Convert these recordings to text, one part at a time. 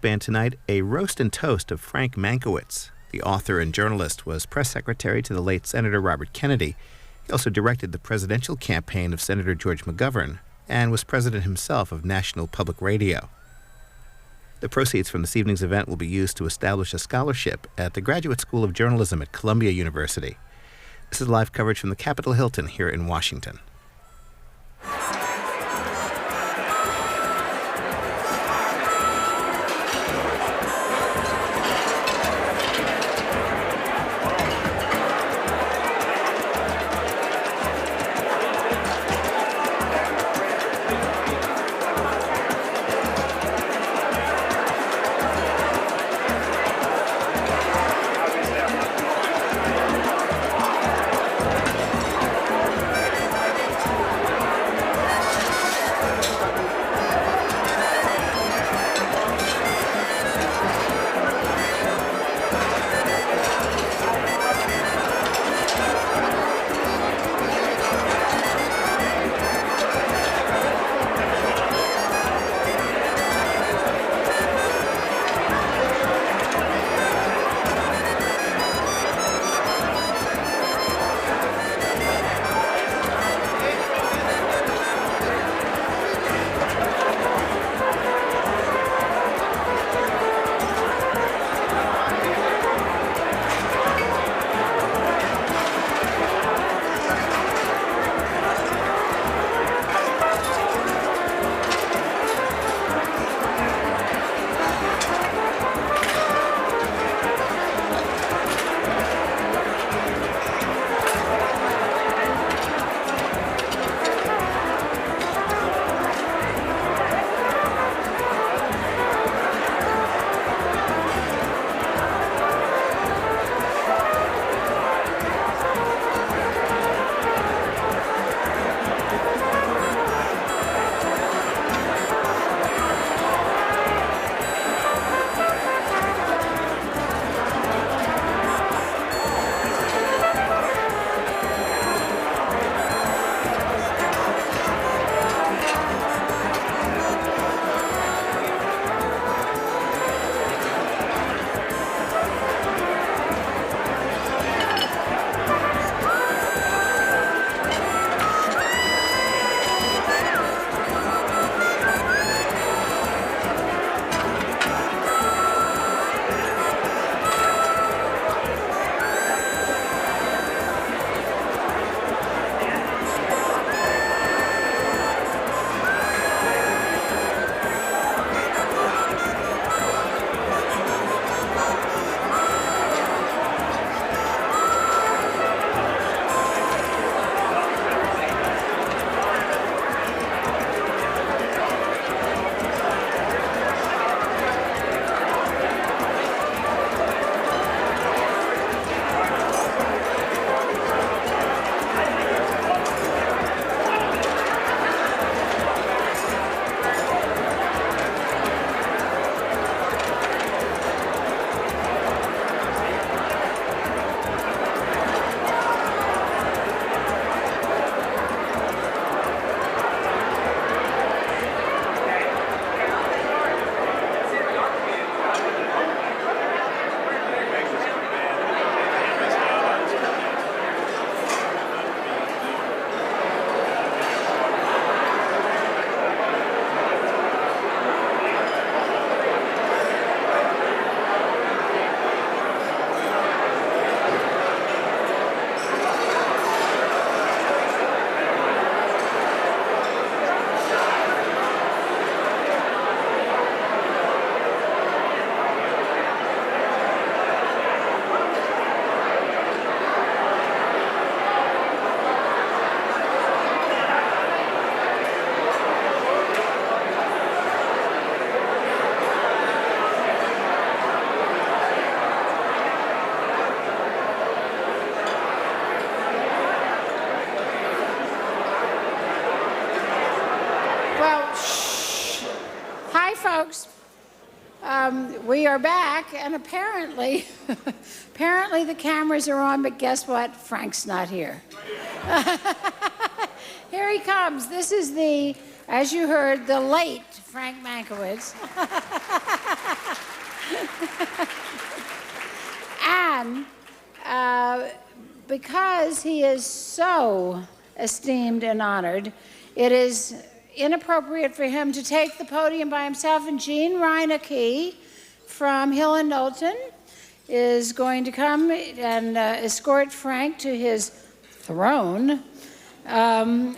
Band tonight, a roast and toast of Frank Mankiewicz. The author and journalist was press secretary to the late Senator Robert Kennedy. He also directed the presidential campaign of Senator George McGovern and was president himself of National Public Radio. The proceeds from this evening's event will be used to establish a scholarship at the Graduate School of Journalism at Columbia University. This is live coverage from the Capitol Hilton here in Washington. folks. We are back, and apparently, apparently the cameras are on, but guess what? Frank's not here. Here he comes. This is the, as you heard, the late Frank Mankiewicz. because he is so esteemed and honored, it is inappropriate for him to take the podium by himself, and Jean Reineke from Hill and Knowlton is going to come and escort Frank to his throne. Hill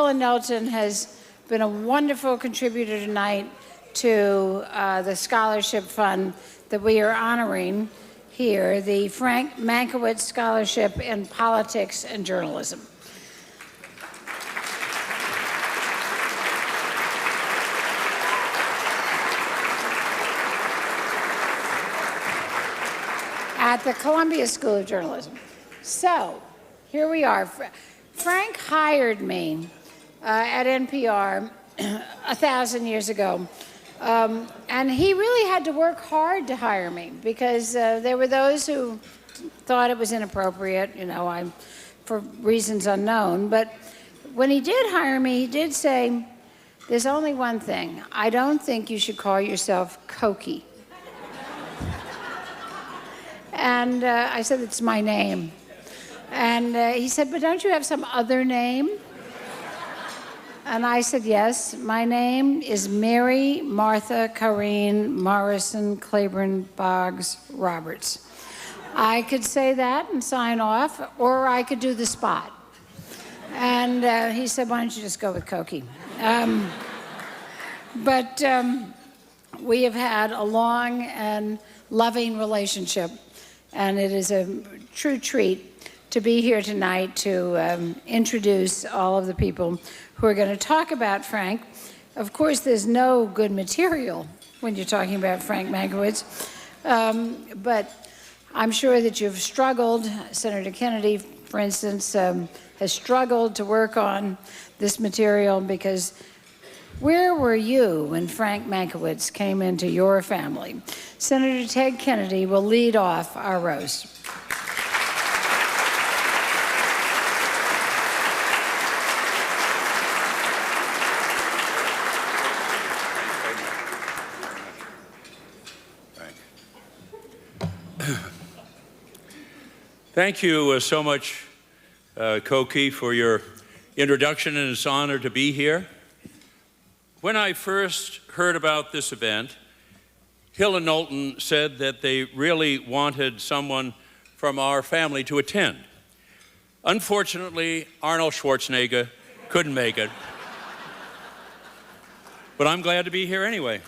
and Knowlton has been a wonderful contributor tonight to the scholarship fund that we are honoring here, the Frank Mankiewicz Scholarship in Politics and Journalism. At the Columbia School of Journalism. So, here we are. Frank hired me at NPR 1,000 years ago. And he really had to work hard to hire me because there were those who thought it was inappropriate, for reasons unknown. But when he did hire me, he did say, there's only one thing. I don't think you should call yourself Cokie. And I said, it's my name. And he said, but don't you have some other name? And I said, yes, my name is Mary Martha Corrine Morrison Claiborne Boggs Roberts. I could say that and sign off, or I could do the spot. And he said, why don't you just go with Cokie? But we have had a long and loving relationship, and it is a true treat to be here tonight to introduce all of the people who are going to talk about Frank. Of course, there's no good material when you're talking about Frank Mankiewicz, but I'm sure that you've struggled. Senator Kennedy, for instance, has struggled to work on this material because where were you when Frank Mankiewicz came into your family? Senator Ted Kennedy will lead off our roast. Thank you so much, Cokie, for your introduction, and it's an honor to be here. When I first heard about this event, Hill and Knowlton said that they really wanted someone from our family to attend. Unfortunately, Arnold Schwarzenegger couldn't make it, but I'm glad to be here anyway.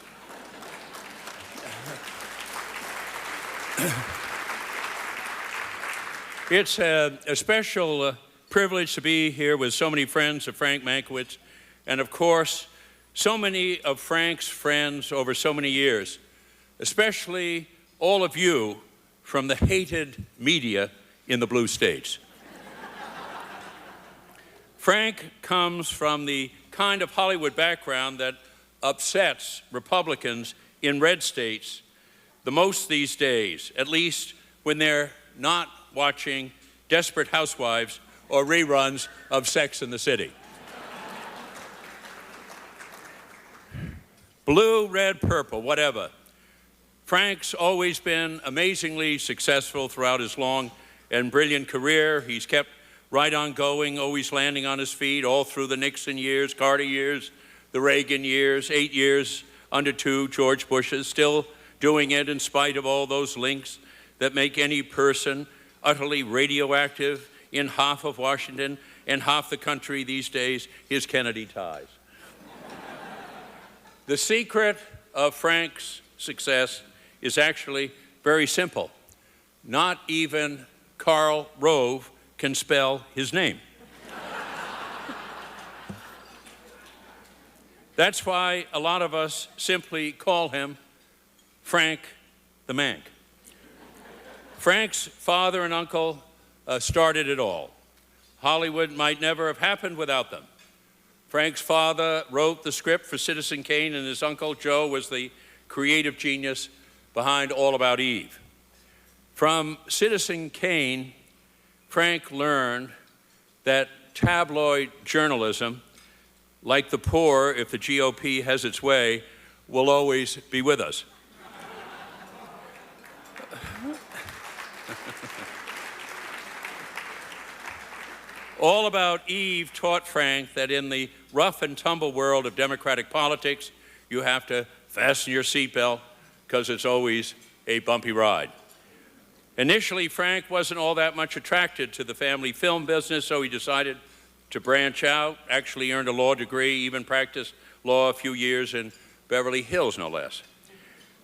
It's a special privilege to be here with so many friends of Frank Mankiewicz, and of course, so many of Frank's friends over so many years, especially all of you from the hated media in the blue states. Frank comes from the kind of Hollywood background that upsets Republicans in red states the most these days, at least when they're not watching Desperate Housewives or reruns of Sex and the City. Blue, red, purple, whatever. Frank's always been amazingly successful throughout his long and brilliant career. He's kept right on going, always landing on his feet all through the Nixon years, Carter years, the Reagan years, 8 years under 2 George Bushes, still doing it in spite of all those links that make any person utterly radioactive in half of Washington and half the country these days, his Kennedy ties. The secret of Frank's success is actually very simple. Not even Karl Rove can spell his name. That's why a lot of us simply call him Frank the Mank. Frank's father and uncle started it all. Hollywood might never have happened without them. Frank's father wrote the script for Citizen Kane, and his uncle Joe was the creative genius behind All About Eve. From Citizen Kane, Frank learned that tabloid journalism, like the poor, if the GOP has its way, will always be with us. All About Eve taught Frank that in the rough and tumble world of Democratic politics, you have to fasten your seatbelt because it's always a bumpy ride. Initially, Frank wasn't all that much attracted to the family film business, so he decided to branch out, actually earned a law degree, even practiced law a few years in Beverly Hills, no less.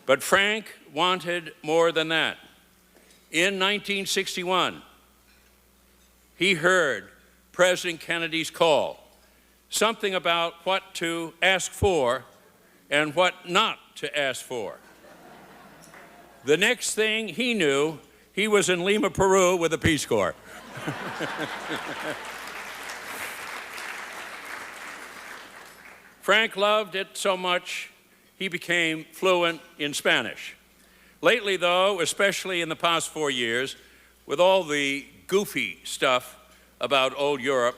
But Frank wanted more than that. In 1961, he heard President Kennedy's call, something about what to ask for and what not to ask for. The next thing he knew, he was in Lima, Peru with the Peace Corps. Frank loved it so much, he became fluent in Spanish. Lately, though, especially in the past 4 years, with all the goofy stuff about old Europe,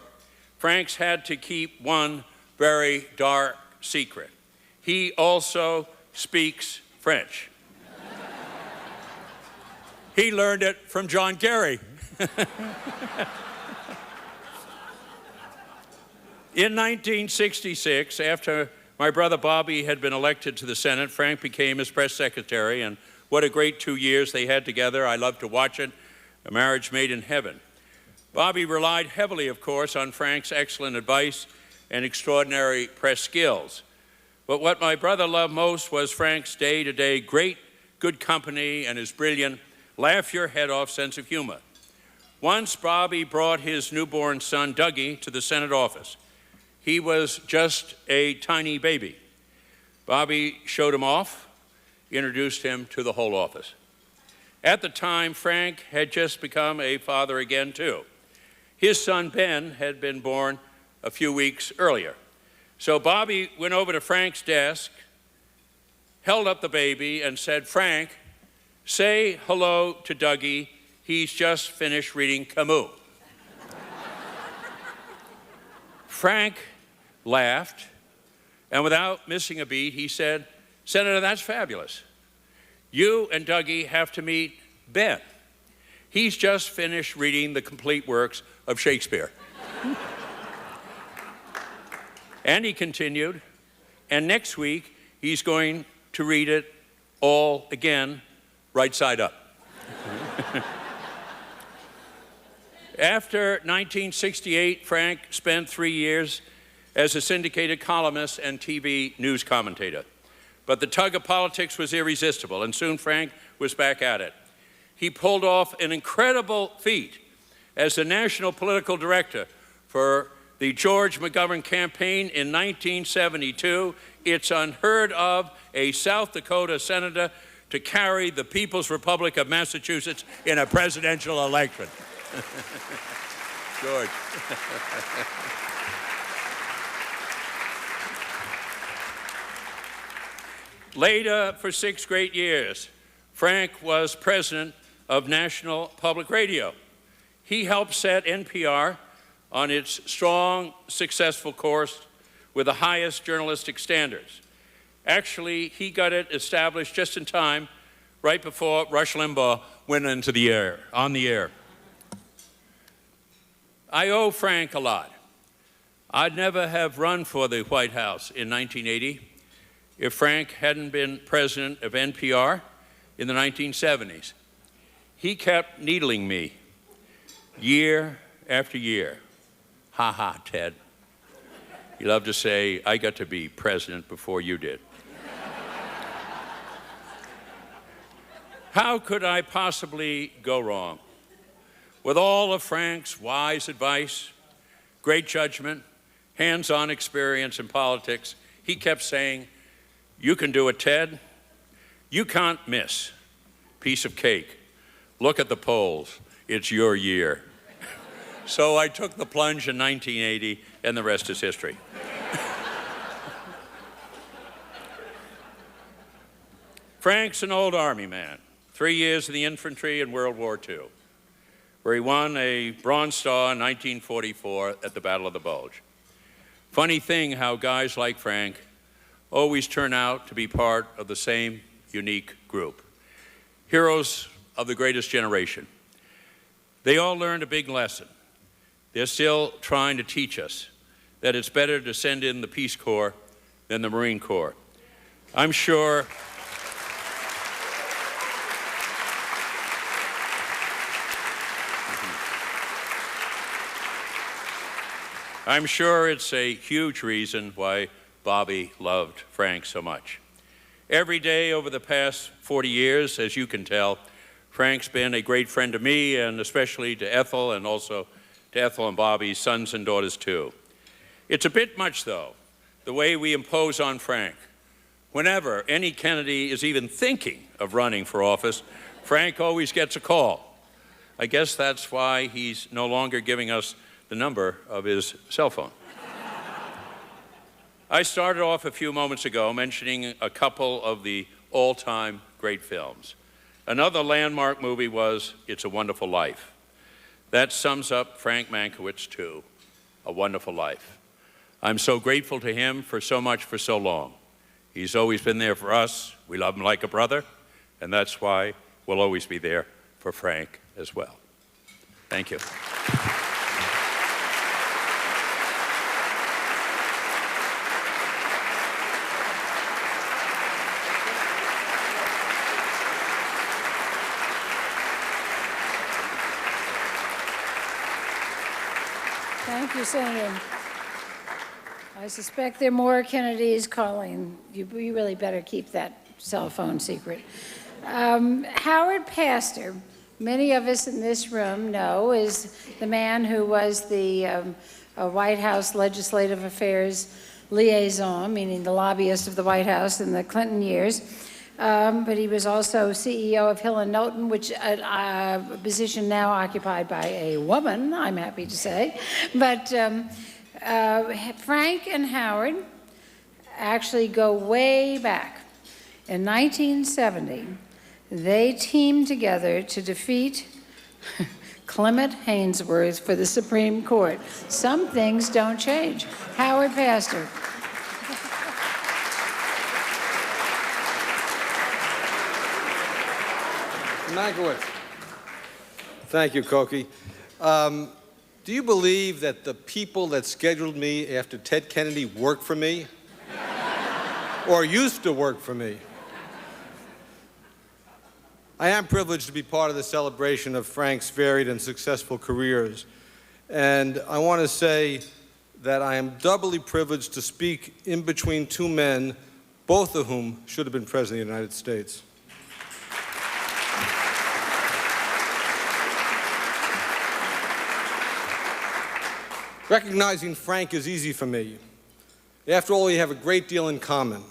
Frank's had to keep one very dark secret. He also speaks French. He learned it from John Kerry. In 1966, after my brother Bobby had been elected to the Senate, Frank became his press secretary, and what a great 2 years they had together. I love to watch it, a marriage made in heaven. Bobby relied heavily, of course, on Frank's excellent advice and extraordinary press skills. But what my brother loved most was Frank's day-to-day great good company and his brilliant, laugh-your-head-off sense of humor. Once Bobby brought his newborn son, Dougie, to the Senate office. He was just a tiny baby. Bobby showed him off, introduced him to the whole office. At the time, Frank had just become a father again, too. His son, Ben, had been born a few weeks earlier. So Bobby went over to Frank's desk, held up the baby, and said, "Frank, say hello to Dougie. He's just finished reading Camus." Frank laughed, and without missing a beat, he said, "Senator, that's fabulous. You and Dougie have to meet Ben. He's just finished reading the complete works of Shakespeare." And he continued, "And next week, he's going to read it all again, right side up." After 1968, Frank spent 3 years as a syndicated columnist and TV news commentator. But the tug of politics was irresistible, and soon Frank was back at it. He pulled off an incredible feat as the national political director for the George McGovern campaign in 1972. It's unheard of, a South Dakota senator to carry the People's Republic of Massachusetts in a presidential election. George. Later, for 6 great years, Frank was president of National Public Radio. He helped set NPR on its strong, successful course with the highest journalistic standards. Actually, he got it established just in time, right before Rush Limbaugh went on the air. I owe Frank a lot. I'd never have run for the White House in 1980 if Frank hadn't been president of NPR in the 1970s. He kept needling me year after year. Ha ha, Ted. He loved to say, "I got to be president before you did." How could I possibly go wrong? With all of Frank's wise advice, great judgment, hands-on experience in politics, he kept saying, "You can do it, Ted. You can't miss. Piece of cake. Look at the polls. It's your year." So I took the plunge in 1980, and the rest is history. Frank's an old Army man, 3 years in the infantry in World War II, where he won a Bronze Star in 1944 at the Battle of the Bulge. Funny thing how guys like Frank always turn out to be part of the same unique group. Heroes of the greatest generation. They all learned a big lesson. They're still trying to teach us that it's better to send in the Peace Corps than the Marine Corps. I'm sure it's a huge reason why Bobby loved Frank so much. Every day over the past 40 years, as you can tell, Frank's been a great friend to me, and especially to Ethel, and also to Ethel and Bobby's sons and daughters too. It's a bit much, though, the way we impose on Frank. Whenever any Kennedy is even thinking of running for office, Frank always gets a call. I guess that's why he's no longer giving us the number of his cell phone. I started off a few moments ago mentioning a couple of the all-time great films. Another landmark movie was It's a Wonderful Life. That sums up Frank Mankiewicz too, A Wonderful Life. I'm so grateful to him for so much for so long. He's always been there for us. We love him like a brother, and that's why we'll always be there for Frank as well. Thank you. Thank you, Senator. I suspect there are more Kennedys calling. You really better keep that cell phone secret. Howard Pastor, many of us in this room know, is the man who was the White House Legislative Affairs liaison, meaning the lobbyist of the White House in the Clinton years. But he was also CEO of Hill & Knowlton, which a position now occupied by a woman, I'm happy to say. But Frank and Howard actually go way back. In 1970, they teamed together to defeat Clement Hainsworth for the Supreme Court. Some things don't change. Howard Pastor. Mankiewicz. Thank you, Koki. Do you believe that the people that scheduled me after Ted Kennedy worked for me? Or used to work for me? I am privileged to be part of the celebration of Frank's varied and successful careers. And I want to say that I am doubly privileged to speak in between two men, both of whom should have been President of the United States. Recognizing Frank is easy for me. After all, we have a great deal in common.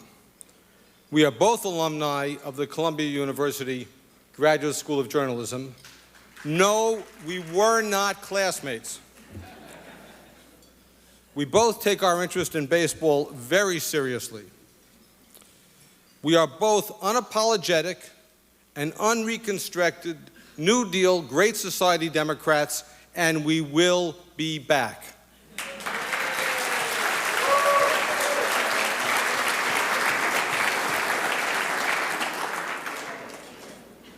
We are both alumni of the Columbia University Graduate School of Journalism. No, we were not classmates. We both take our interest in baseball very seriously. We are both unapologetic and unreconstructed New Deal Great Society Democrats, and we will be back.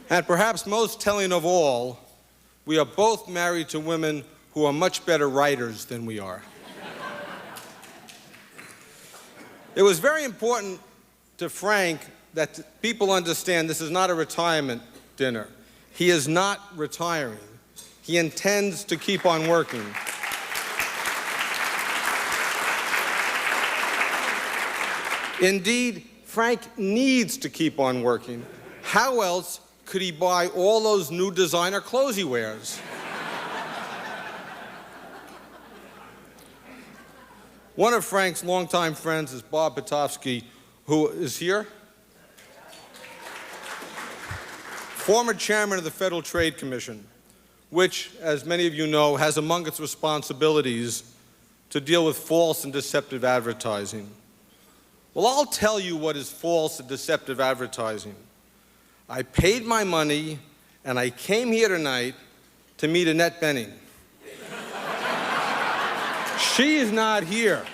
And perhaps most telling of all, we are both married to women who are much better writers than we are. It was very important to Frank that people understand this is not a retirement dinner. He is not retiring. He intends to keep on working. Indeed, Frank needs to keep on working. How else could he buy all those new designer clothes he wears? One of Frank's longtime friends is Bob Potofsky, who is here. Former chairman of the Federal Trade Commission, which, as many of you know, has among its responsibilities to deal with false and deceptive advertising. Well, I'll tell you what is false and deceptive advertising. I paid my money, and I came here tonight to meet Annette Bening. She is not here.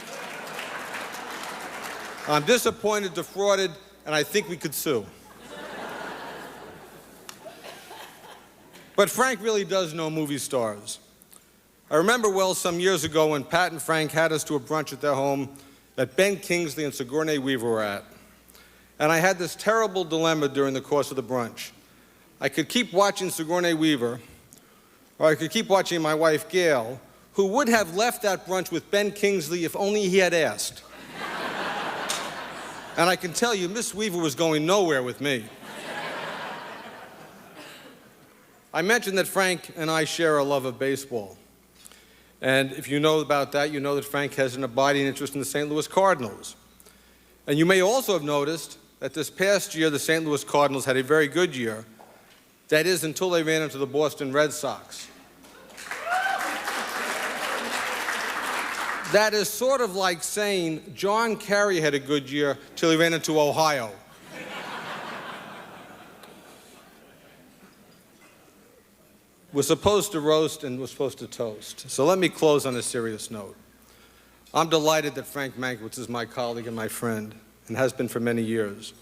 I'm disappointed, defrauded, and I think we could sue. But Frank really does know movie stars. I remember well some years ago when Pat and Frank had us to a brunch at their home that Ben Kingsley and Sigourney Weaver were at. And I had this terrible dilemma during the course of the brunch. I could keep watching Sigourney Weaver, or I could keep watching my wife, Gail, who would have left that brunch with Ben Kingsley if only he had asked. And I can tell you, Miss Weaver was going nowhere with me. I mentioned that Frank and I share a love of baseball. And if you know about that, you know that Frank has an abiding interest in the St. Louis Cardinals. And you may also have noticed that this past year, the St. Louis Cardinals had a very good year. That is, until they ran into the Boston Red Sox. That is sort of like saying John Kerry had a good year till he ran into Ohio. We're supposed to roast and we're supposed to toast. So let me close on a serious note. I'm delighted that Frank Mankiewicz is my colleague and my friend, and has been for many years.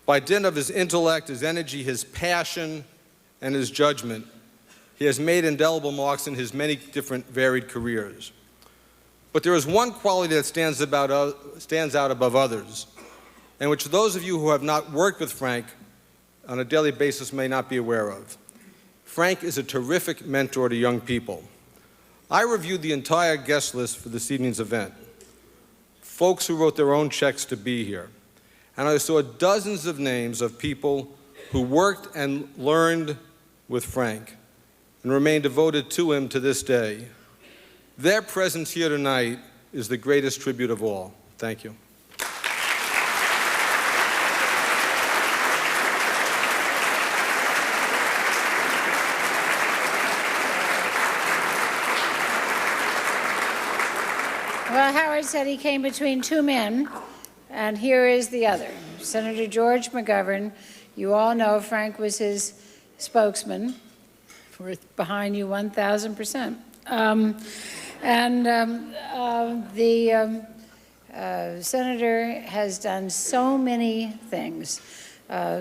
By dint of his intellect, his energy, his passion, and his judgment, he has made indelible marks in his many different varied careers. But there is one quality that stands out above others, and which those of you who have not worked with Frank on a daily basis may not be aware of. Frank is a terrific mentor to young people. I reviewed the entire guest list for this evening's event, folks who wrote their own checks to be here, and I saw dozens of names of people who worked and learned with Frank and remain devoted to him to this day. Their presence here tonight is the greatest tribute of all. Thank you. Well, Howard said he came between two men, and here is the other. Senator George McGovern. You all know Frank was his spokesman. We're behind you 1,000%. The senator has done so many things,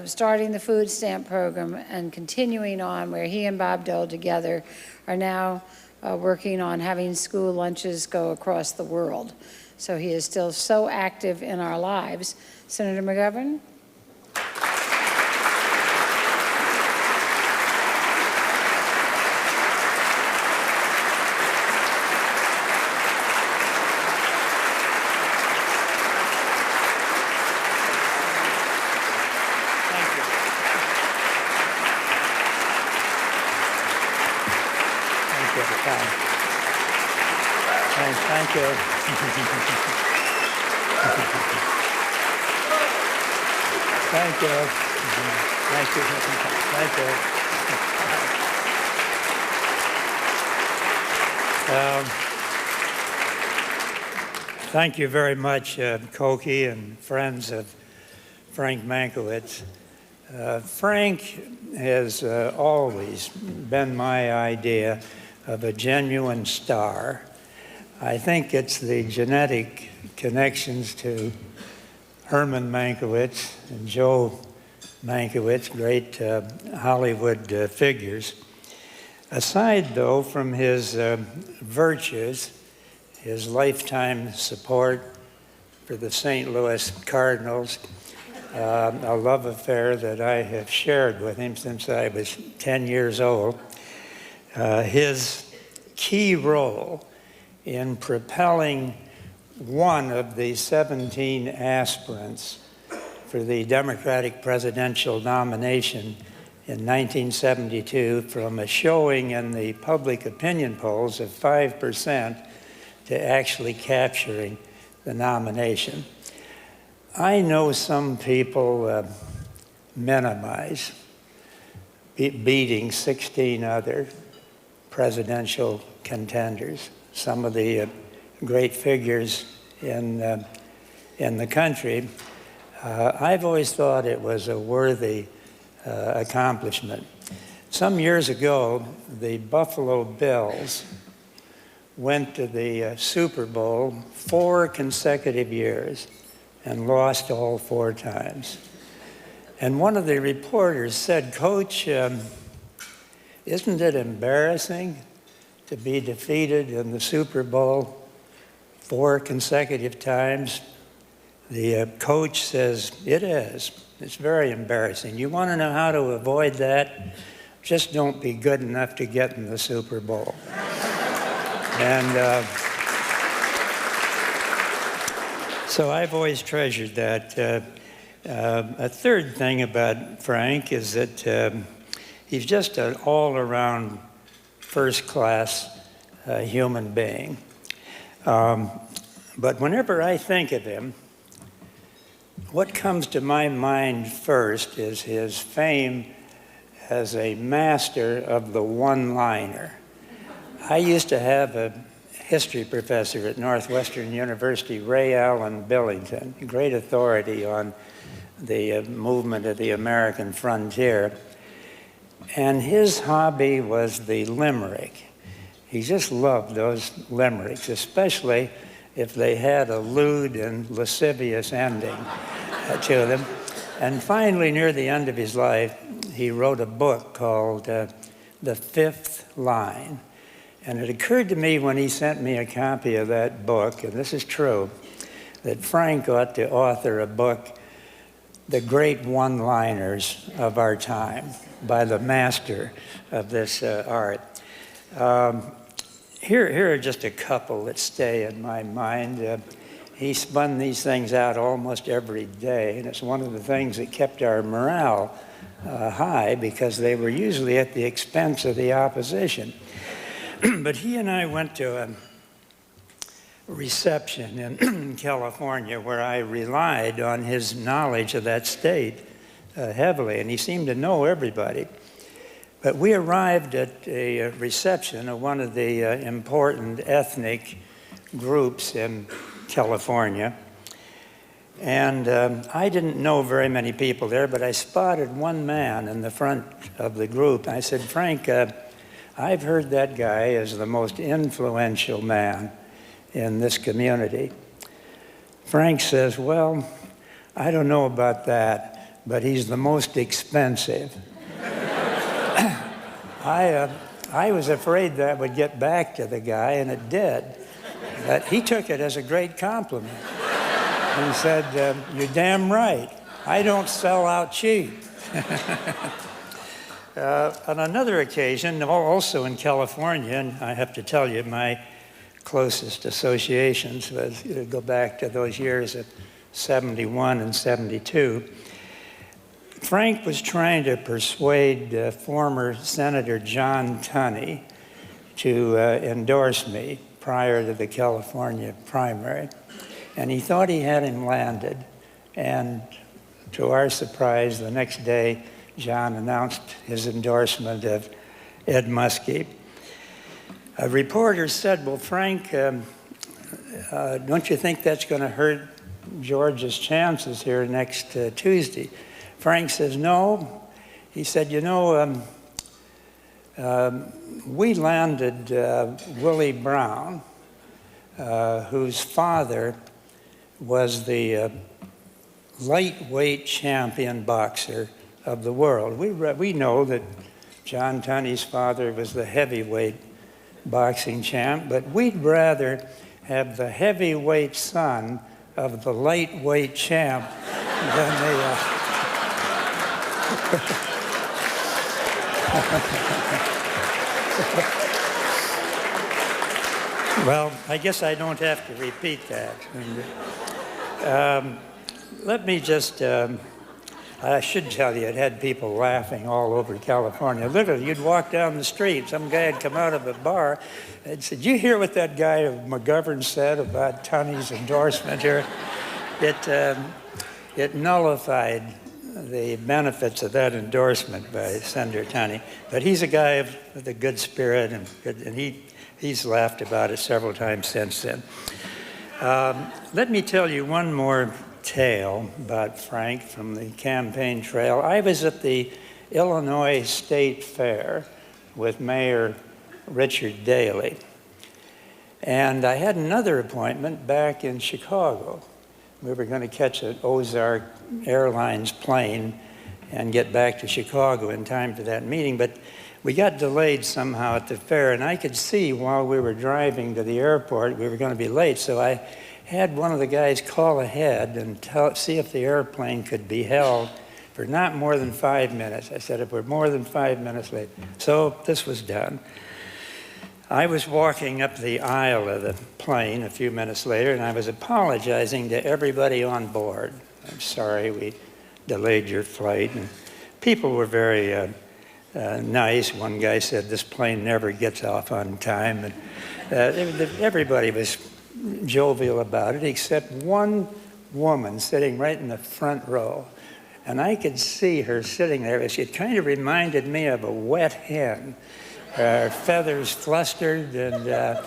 starting the food stamp program and continuing on where he and Bob Dole together are now working on having school lunches go across the world. So he is still so active in our lives. Senator McGovern? Thank you. Thank you. Thank you. Thank you. Thank you very much, Koki and friends of Frank Mankiewicz. Frank has always been my idea of a genuine star. I think it's the genetic connections to Herman Mankiewicz and Joe Mankiewicz, great Hollywood figures. Aside, though, from his virtues, his lifetime support for the St. Louis Cardinals, a love affair that I have shared with him since I was 10 years old, his key role in propelling one of the 17 aspirants for the Democratic presidential nomination in 1972 from a showing in the public opinion polls of 5% to actually capturing the nomination. I know some people minimize beating 16 other presidential contenders, some of the great figures in the country. I've always thought it was a worthy accomplishment. Some years ago, the Buffalo Bills went to the Super Bowl 4 consecutive years and lost all 4 times. And one of the reporters said, "Coach, isn't it embarrassing to be defeated in the Super Bowl 4 consecutive times? The coach says, it is. It's very embarrassing. You want to know how to avoid that? Just don't be good enough to get in the Super Bowl. And so I've always treasured that. A third thing about Frank is that he's just an all-around first-class human being. But whenever I think of him, what comes to my mind first is his fame as a master of the one-liner. I used to have a history professor at Northwestern University, Ray Allen Billington, a great authority on the movement of the American frontier. And his hobby was the limerick. He just loved those limericks, especially if they had a lewd and lascivious ending to them. And finally, near the end of his life, he wrote a book called The Fifth Line. And it occurred to me when he sent me a copy of that book, and this is true, that Frank ought to author a book, The Great One-Liners of Our Time, by the master of this art. Here are just a couple that stay in my mind. He spun these things out almost every day, and it's one of the things that kept our morale high, because they were usually at the expense of the opposition. But he and I went to a reception in California where I relied on his knowledge of that state heavily, and he seemed to know everybody. But we arrived at a reception of one of the important ethnic groups in California. And I didn't know very many people there, but I spotted one man in the front of the group. I said, Frank, I've heard that guy is the most influential man in this community. Frank says, well, I don't know about that, but he's the most expensive. I was afraid that would get back to the guy, and it did. But he took it as a great compliment. He said, you're damn right. I don't sell out cheap. On another occasion, also in California, and I have to tell you, my closest associations was, go back to those years of 71 and 72. Frank was trying to persuade former Senator John Tunney to endorse me prior to the California primary. And he thought he had him landed. And to our surprise, the next day, John announced his endorsement of Ed Muskie. A reporter said, well, Frank, don't you think that's going to hurt George's chances here next Tuesday? Frank says, no. He said, you know, we landed Willie Brown, whose father was the lightweight champion boxer of the world. We know that John Tunney's father was the heavyweight boxing champ, but we'd rather have the heavyweight son of the lightweight champ than the... Well, I guess I don't have to repeat that. Let me just, I should tell you, it had people laughing all over California. Literally, you'd walk down the street, some guy had come out of a bar and said, "Did you hear what that guy McGovern said about Tunney's endorsement here?" It nullified the benefits of that endorsement by Senator Tunney. But he's a guy with a good spirit, and he's laughed about it several times since then. Let me tell you one more tale about Frank from the campaign trail. I was at the Illinois State Fair with Mayor Richard Daley, and I had another appointment back in Chicago. We were going to catch an Ozark Airlines plane and get back to Chicago in time for that meeting. But we got delayed somehow at the fair, and I could see while we were driving to the airport we were going to be late. So I had one of the guys call ahead and see if the airplane could be held for not more than 5 minutes. I said, if we're more than 5 minutes late. So this was done. I was walking up the aisle of the plane a few minutes later, and I was apologizing to everybody on board. I'm sorry we delayed your flight. And people were very nice. One guy said, this plane never gets off on time. And everybody was jovial about it, except one woman sitting right in the front row. And I could see her sitting there. It kind of reminded me of a wet hen. Her feathers flustered, and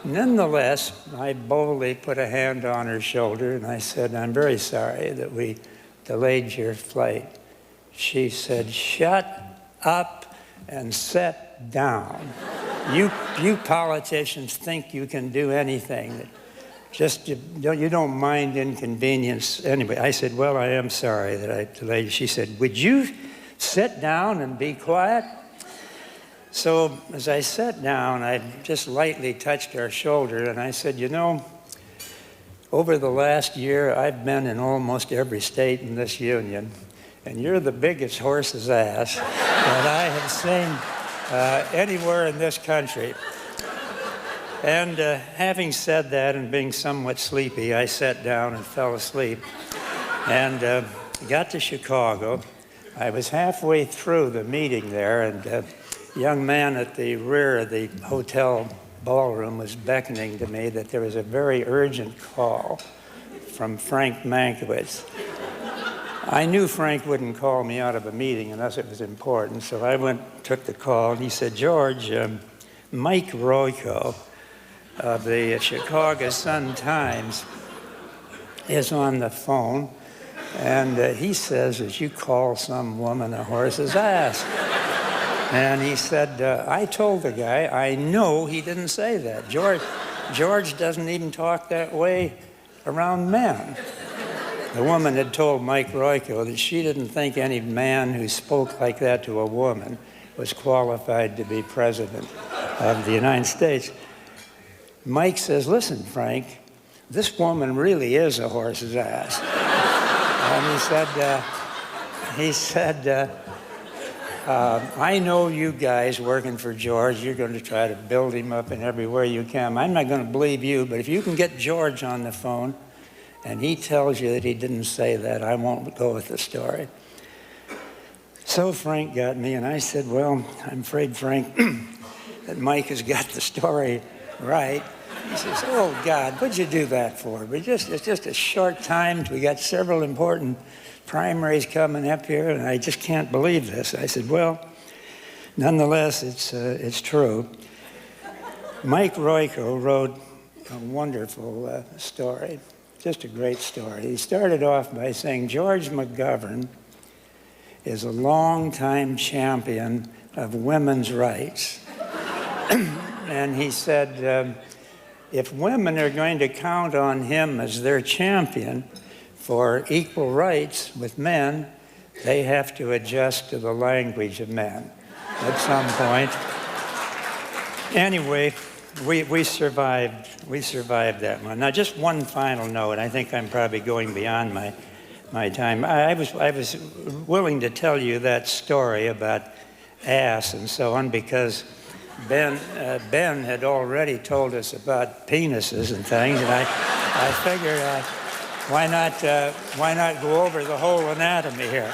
nonetheless, I boldly put a hand on her shoulder, and I said, I'm very sorry that we delayed your flight. She said, shut up and sit down. You politicians think you can do anything. Just you don't mind inconvenience. Anyway, I said, well, I am sorry that I delayed you. She said, would you sit down and be quiet? So as I sat down, I just lightly touched her shoulder, and I said, you know, over the last year, I've been in almost every state in this union, and you're the biggest horse's ass that I have seen anywhere in this country. And having said that and being somewhat sleepy, I sat down and fell asleep and got to Chicago. I was halfway through the meeting there, and a young man at the rear of the hotel ballroom was beckoning to me that there was a very urgent call from Frank Mankiewicz. I knew Frank wouldn't call me out of a meeting unless it was important, so I took the call, and he said, George, Mike Royko of the Chicago Sun-Times is on the phone, and he says that you call some woman a horse's ass. And he said, I told the guy, I know he didn't say that. George doesn't even talk that way around men. The woman had told Mike Royko that she didn't think any man who spoke like that to a woman was qualified to be president of the United States. Mike says, listen, Frank, this woman really is a horse's ass. And he said, I know you guys working for George, you're going to try to build him up in every way you can. I'm not going to believe you, but if you can get George on the phone and he tells you that he didn't say that, I won't go with the story. So Frank got me, and I said, well, I'm afraid, Frank, that Mike has got the story right. He says, oh, God, what'd you do that for? It's just a short time. We got several important primaries coming up here, and I just can't believe this. I said, well, nonetheless, it's true. Mike Royko wrote a wonderful story, just a great story. He started off by saying George McGovern is a longtime champion of women's rights. And he said, if women are going to count on him as their champion for equal rights with men, they have to adjust to the language of men at some point. Anyway, we survived that one. Now, just one final note. I think I'm probably going beyond my time. I was willing to tell you that story about ass and so on because Ben had already told us about penises and things, and I figured why not go over the whole anatomy here?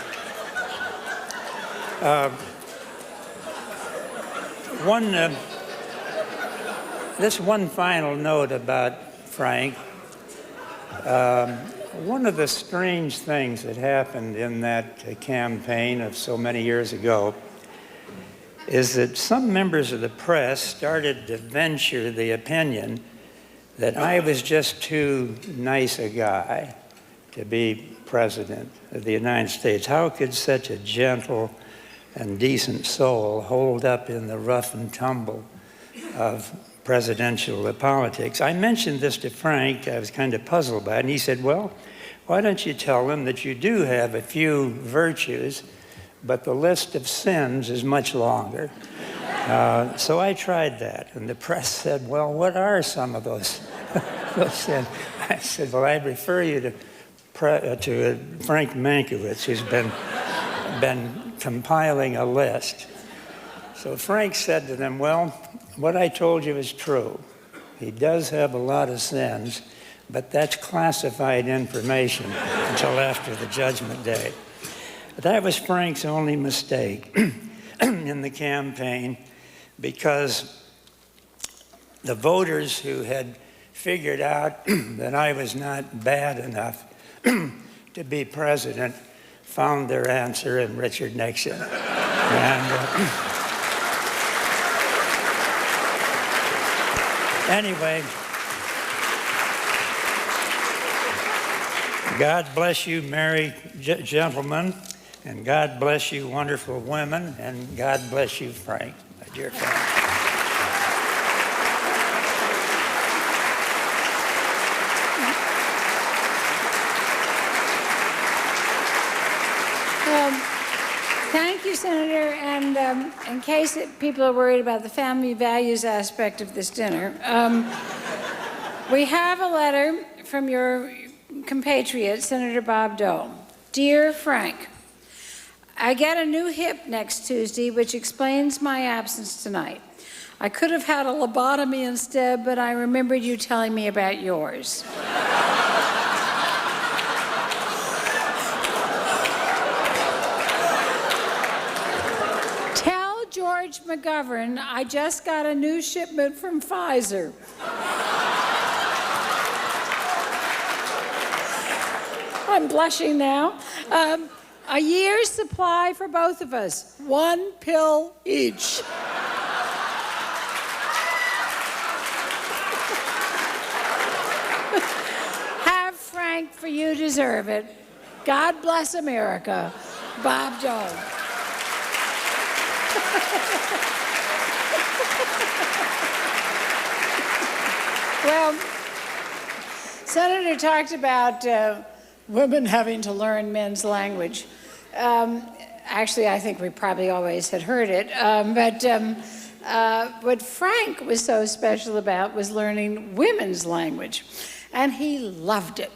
This one final note about Frank. One of the strange things that happened in that campaign of so many years ago is that some members of the press started to venture the opinion that I was just too nice a guy to be president of the United States. How could such a gentle and decent soul hold up in the rough and tumble of presidential politics? I mentioned this to Frank. I was kind of puzzled by it, and he said, well, why don't you tell them that you do have a few virtues but the list of sins is much longer. So I tried that, and the press said, well, what are some of those sins? I said, well, I'd refer you to Frank Mankiewicz, who's been compiling a list. So Frank said to them, well, what I told you is true. He does have a lot of sins, but that's classified information until after the Judgment Day. But that was Frank's only mistake in the campaign, because the voters who had figured out that I was not bad enough to be president found their answer in Richard Nixon. Anyway, God bless you, merry gentlemen, and God bless you, wonderful women, and God bless you, Frank, my dear friend. Thank you, Senator. And in case people are worried about the family values aspect of this dinner, we have a letter from your compatriot, Senator Bob Dole. Dear Frank, I get a new hip next Tuesday, which explains my absence tonight. I could have had a lobotomy instead, but I remembered you telling me about yours. George McGovern, I just got a new shipment from Pfizer. I'm blushing now. A year's supply for both of us, 1 pill each. Have Frank, for you deserve it. God bless America. Bob Dole. Well, Senator talked about women having to learn men's language. Actually, I think we probably always had heard it. But what Frank was so special about was learning women's language, and he loved it.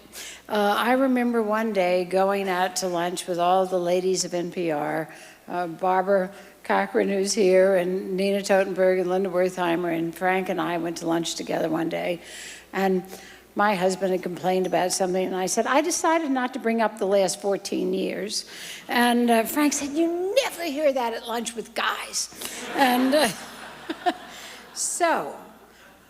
I remember one day going out to lunch with all the ladies of NPR, Barbara Cochran, who's here, and Nina Totenberg and Linda Wertheimer, and Frank and I went to lunch together one day. And my husband had complained about something, and I said, I decided not to bring up the last 14 years. And Frank said, you never hear that at lunch with guys. And so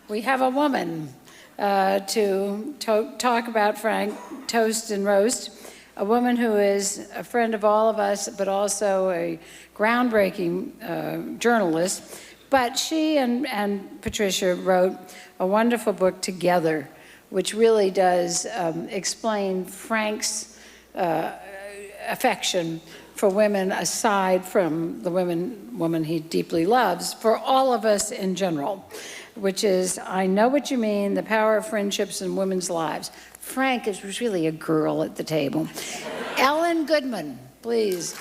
we have a woman to talk about Frank, toast and roast. A woman who is a friend of all of us, but also a groundbreaking journalist. But she and Patricia wrote a wonderful book together, which really does explain Frank's affection for women, aside from the woman he deeply loves, for all of us in general, which is, I know what you mean, the power of friendships in women's lives. Frank was really a girl at the table. Ellen Goodman, please.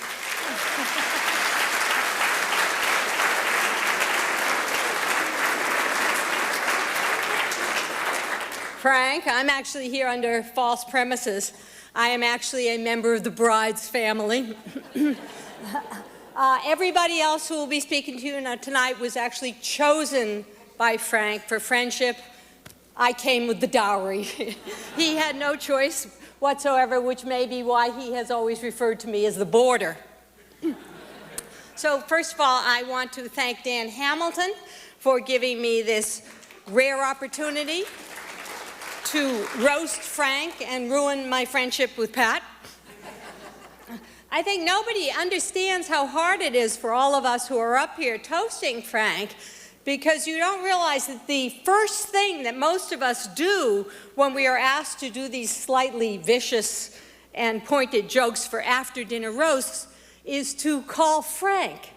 Frank, I'm actually here under false premises. I am actually a member of the bride's family. Everybody else who will be speaking to you tonight was actually chosen by Frank for friendship. I came with the dowry. He had no choice whatsoever, which may be why he has always referred to me as the boarder. So first of all, I want to thank Dan Hamilton for giving me this rare opportunity to roast Frank and ruin my friendship with Pat. I think nobody understands how hard it is for all of us who are up here toasting Frank, because you don't realize that the first thing that most of us do when we are asked to do these slightly vicious and pointed jokes for after-dinner roasts is to call Frank.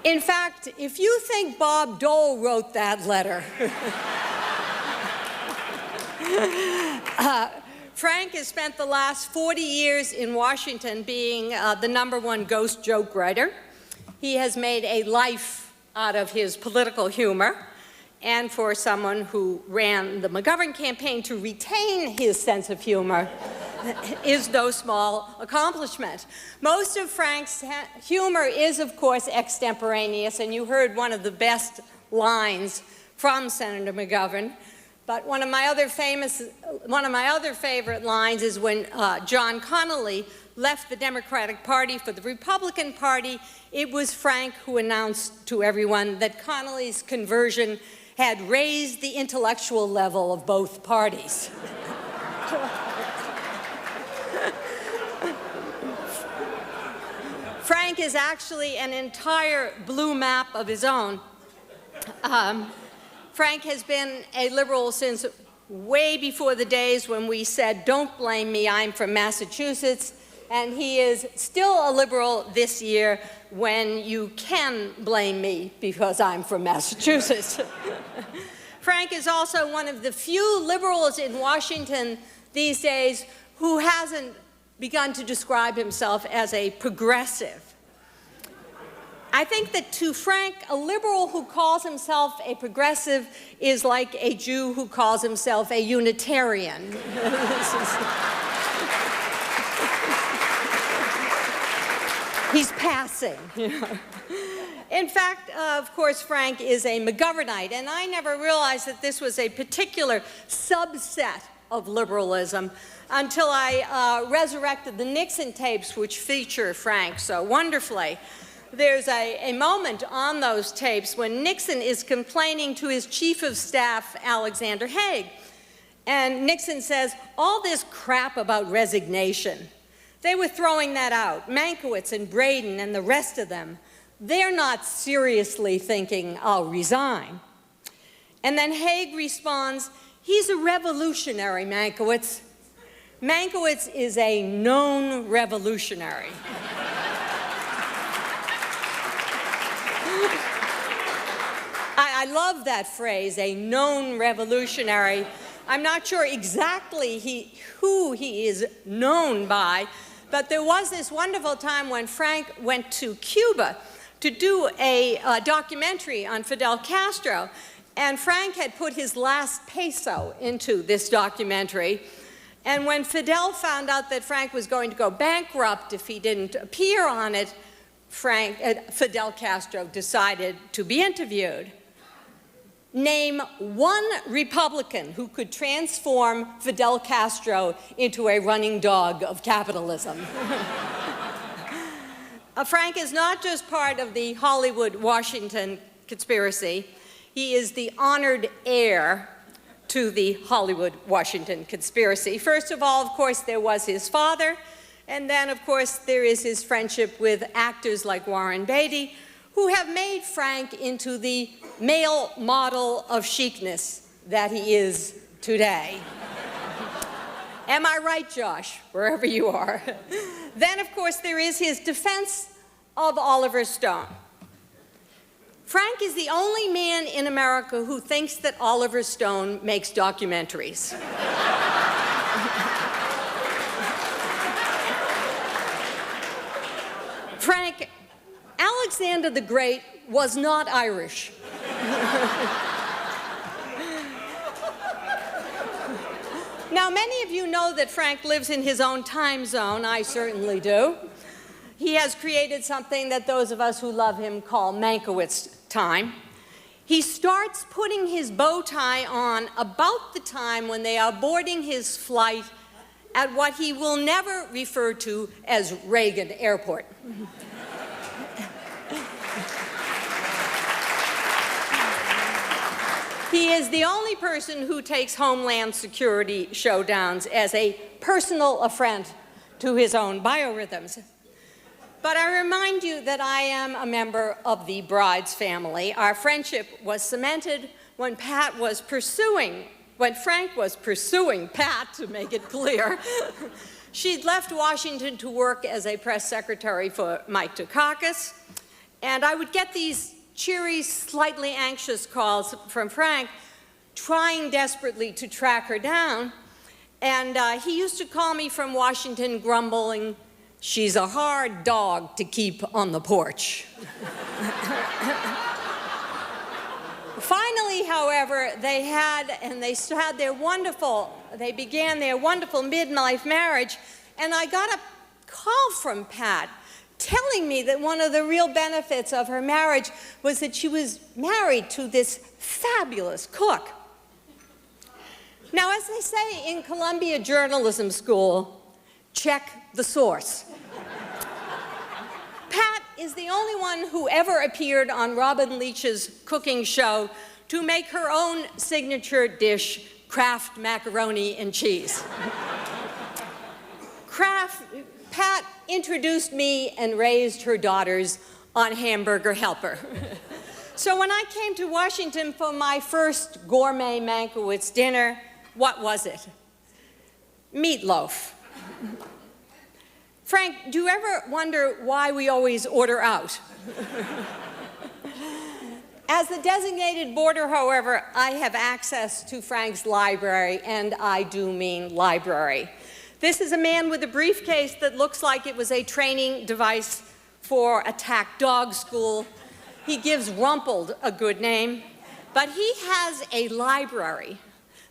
In fact, if you think Bob Dole wrote Frank has spent the last 40 years in Washington being the #1 ghost joke writer. He has made a life out of his political humor, and for someone who ran the McGovern campaign, to retain his sense of humor is no small accomplishment. Most of Frank's humor is, of course, extemporaneous, and you heard one of the best lines from Senator McGovern. But one of my other favorite lines is when John Connally left the Democratic Party for the Republican Party. It was Frank who announced to everyone that Connally's conversion had raised the intellectual level of both parties. Frank is actually an entire blue map of his own. Frank has been a liberal since way before the days when we said, "Don't blame me, I'm from Massachusetts," and he is still a liberal this year when you can blame me because I'm from Massachusetts. Frank is also one of the few liberals in Washington these days who hasn't begun to describe himself as a progressive. I think that to Frank, a liberal who calls himself a progressive is like a Jew who calls himself a Unitarian. He's passing. In fact, of course, Frank is a McGovernite, and I never realized that this was a particular subset of liberalism until I resurrected the Nixon tapes, which feature Frank so wonderfully. There's a moment on those tapes when Nixon is complaining to his chief of staff, Alexander Haig. And Nixon says, all this crap about resignation, they were throwing that out. Mankiewicz and Braden and the rest of them, they're not seriously thinking, I'll resign. And then Haig responds, he's a revolutionary, Mankiewicz. Mankiewicz is a known revolutionary. I love that phrase, a known revolutionary. I'm not sure exactly who he is known by, but there was this wonderful time when Frank went to Cuba to do a documentary on Fidel Castro, and Frank had put his last peso into this documentary. And when Fidel found out that Frank was going to go bankrupt if he didn't appear on it, Fidel Castro decided to be interviewed. Name one Republican who could transform Fidel Castro into a running dog of capitalism. Frank is not just part of the Hollywood-Washington conspiracy. He is the honored heir to the Hollywood-Washington conspiracy. First of all, of course, there was his father, and then, of course, there is his friendship with actors like Warren Beatty, who have made Frank into the male model of chicness that he is today. Am I right, Josh, wherever you are? Then, of course, there is his defense of Oliver Stone. Frank is the only man in America who thinks that Oliver Stone makes documentaries. Frank, Alexander the Great was not Irish. Now, many of you know that Frank lives in his own time zone. I certainly do. He has created something that those of us who love him call Mankiewicz time. He starts putting his bow tie on about the time when they are boarding his flight at what he will never refer to as Reagan Airport. He is the only person who takes Homeland Security showdowns as a personal affront to his own biorhythms. But I remind you that I am a member of the bride's family. Our friendship was cemented when Frank was pursuing Pat, to make it clear. She'd left Washington to work as a press secretary for Mike Dukakis, and I would get these cheery, slightly anxious calls from Frank, trying desperately to track her down. And he used to call me from Washington grumbling, "She's a hard dog to keep on the porch." Finally, however, they began their wonderful midlife marriage, and I got a call from Pat telling me that one of the real benefits of her marriage was that she was married to this fabulous cook. Now, as they say in Columbia Journalism School, check the source. Pat is the only one who ever appeared on Robin Leach's cooking show to make her own signature dish, Kraft macaroni and cheese. Pat introduced me and raised her daughters on Hamburger Helper. So when I came to Washington for my first gourmet Mankiewicz dinner, what was it? Meatloaf. Frank, do you ever wonder why we always order out? As the designated boarder, however, I have access to Frank's library, and I do mean library. This is a man with a briefcase that looks like it was a training device for attack dog school. He gives Rumpled a good name, but he has a library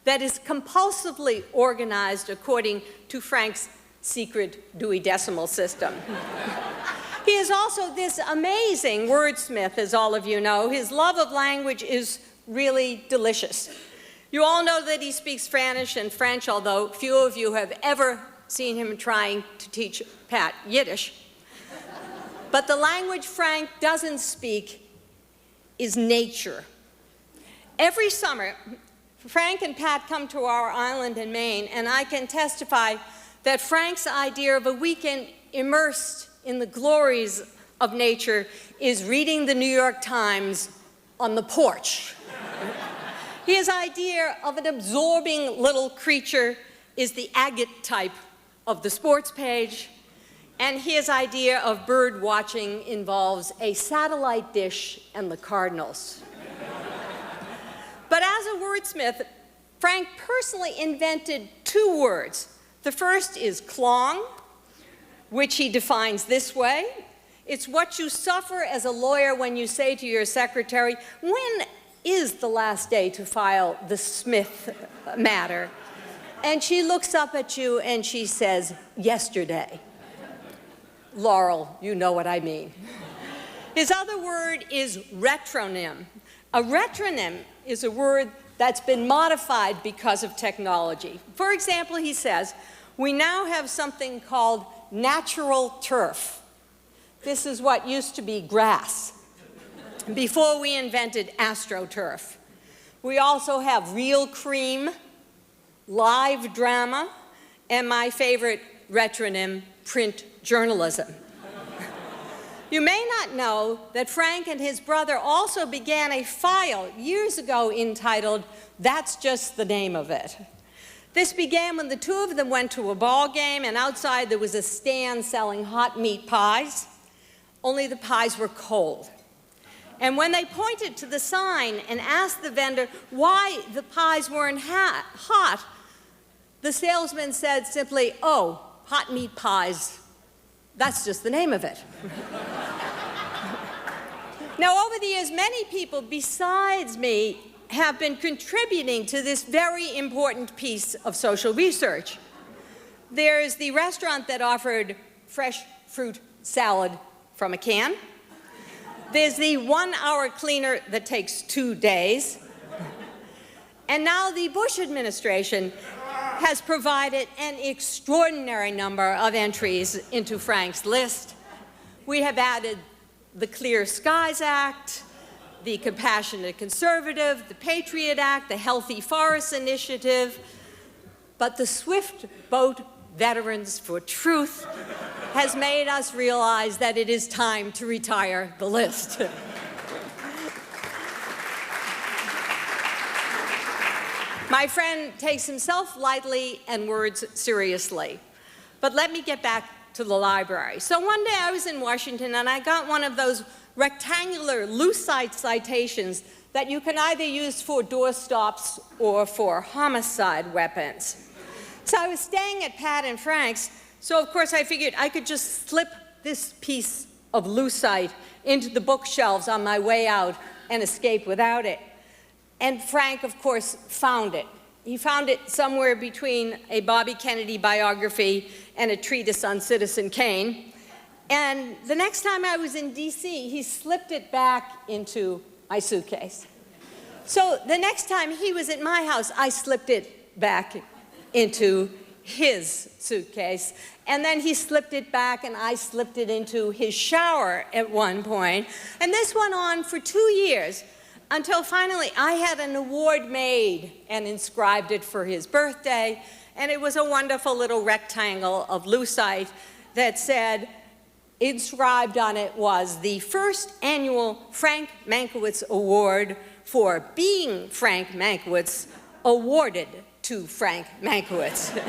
that is compulsively organized according to Frank's secret Dewey Decimal System. He is also this amazing wordsmith, as all of you know. His love of language is really delicious. You all know that he speaks Spanish and French, although few of you have ever seen him trying to teach Pat Yiddish. But the language Frank doesn't speak is nature. Every summer, Frank and Pat come to our island in Maine, and I can testify that Frank's idea of a weekend immersed in the glories of nature is reading the New York Times on the porch. His idea of an absorbing little creature is the agate type of the sports page, and his idea of bird watching involves a satellite dish and the Cardinals. But as a wordsmith, Frank personally invented two words. The first is clong, which he defines this way. It's what you suffer as a lawyer when you say to your secretary, "When is the last day to file the Smith matter?" And she looks up at you and she says, "Yesterday." Laurel, you know what I mean. His other word is retronym. A retronym is a word that's been modified because of technology. For example, he says, we now have something called natural turf. This is what used to be grass before we invented AstroTurf. We also have real cream, live drama, and my favorite retronym, print journalism. You may not know that Frank and his brother also began a file years ago entitled, "That's Just the Name of It." This began when the two of them went to a ball game, and outside there was a stand selling hot meat pies, only the pies were cold. And when they pointed to the sign and asked the vendor why the pies weren't hot, the salesman said simply, "Oh, hot meat pies, that's just the name of it." Now, over the years, many people besides me have been contributing to this very important piece of social research. There's the restaurant that offered fresh fruit salad from a can. There's the 1-hour cleaner that takes 2 days. And now the Bush administration has provided an extraordinary number of entries into Frank's list. We have added the Clear Skies Act, the Compassionate Conservative, the Patriot Act, the Healthy Forests Initiative, but the Swift Boat Veterans for Truth has made us realize that it is time to retire the list. My friend takes himself lightly and words seriously. But let me get back to the library. So one day I was in Washington and I got one of those rectangular Lucite citations that you can either use for doorstops or for homicide weapons. So I was staying at Pat and Frank's, so of course I figured I could just slip this piece of lucite into the bookshelves on my way out and escape without it. And Frank, of course, found it. He found it somewhere between a Bobby Kennedy biography and a treatise on Citizen Kane. And the next time I was in D.C., he slipped it back into my suitcase. So the next time he was at my house, I slipped it back into his suitcase. And then he slipped it back, and I slipped it into his shower at one point. And this went on for 2 years, until finally I had an award made and inscribed it for his birthday. And it was a wonderful little rectangle of lucite that said, inscribed on it was the first annual Frank Mankiewicz Award for being Frank Mankiewicz, awarded to Frank Mankiewicz.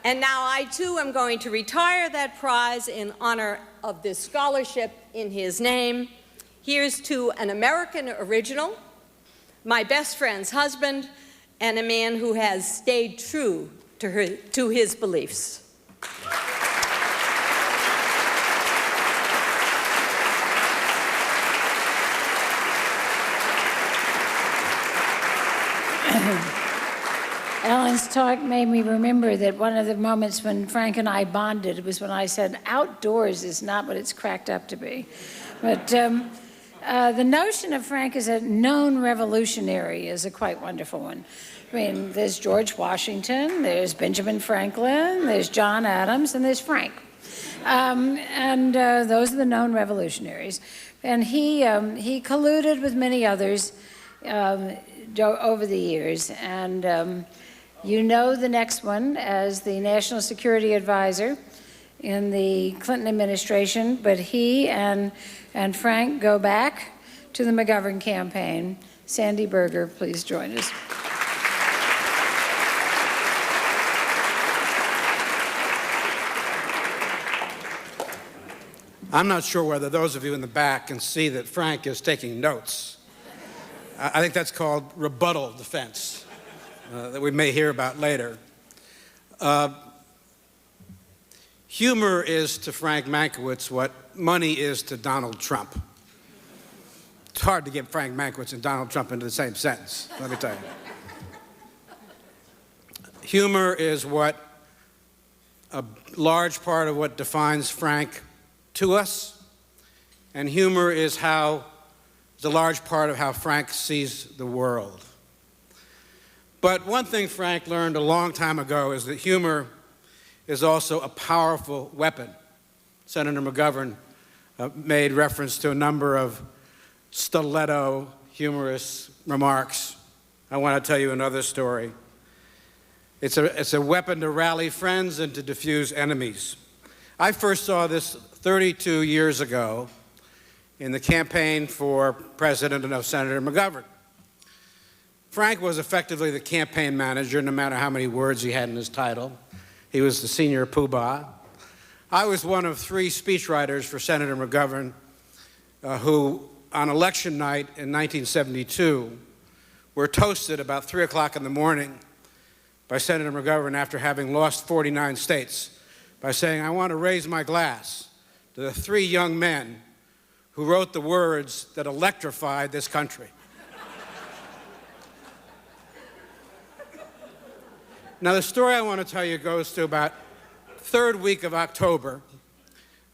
And now I, too, am going to retire that prize in honor of this scholarship in his name. Here's to an American original, my best friend's husband, and a man who has stayed true to his beliefs. Ellen's talk made me remember that one of the moments when Frank and I bonded was when I said, outdoors is not what it's cracked up to be. But the notion of Frank as a known revolutionary is a quite wonderful one. I mean, there's George Washington, there's Benjamin Franklin, there's John Adams, and there's Frank. Those are the known revolutionaries. And he colluded with many others over the years. And you know the next one as the National Security Advisor in the Clinton administration, but he and Frank go back to the McGovern campaign. Sandy Berger, please join us. I'm not sure whether those of you in the back can see that Frank is taking notes. I think that's called rebuttal defense that we may hear about later. Humor is to Frank Mankiewicz what money is to Donald Trump. It's hard to get Frank Mankiewicz and Donald Trump into the same sentence, let me tell you. Humor is what a large part of what defines Frank to us, and humor is a large part of how Frank sees the world. But one thing Frank learned a long time ago is that humor is also a powerful weapon. Senator McGovern made reference to a number of stiletto humorous remarks. I want to tell you another story. It's a weapon to rally friends and to diffuse enemies. I first saw this 32 years ago in the campaign for president of Senator McGovern. Frank was effectively the campaign manager, no matter how many words he had in his title. He was the senior poobah. I was one of 3 speechwriters for Senator McGovern who, on election night in 1972, were toasted about 3 o'clock in the morning by Senator McGovern after having lost 49 states by saying, "I want to raise my glass to the 3 young men who wrote the words that electrified this country." Now, the story I want to tell you goes to about 3rd week of October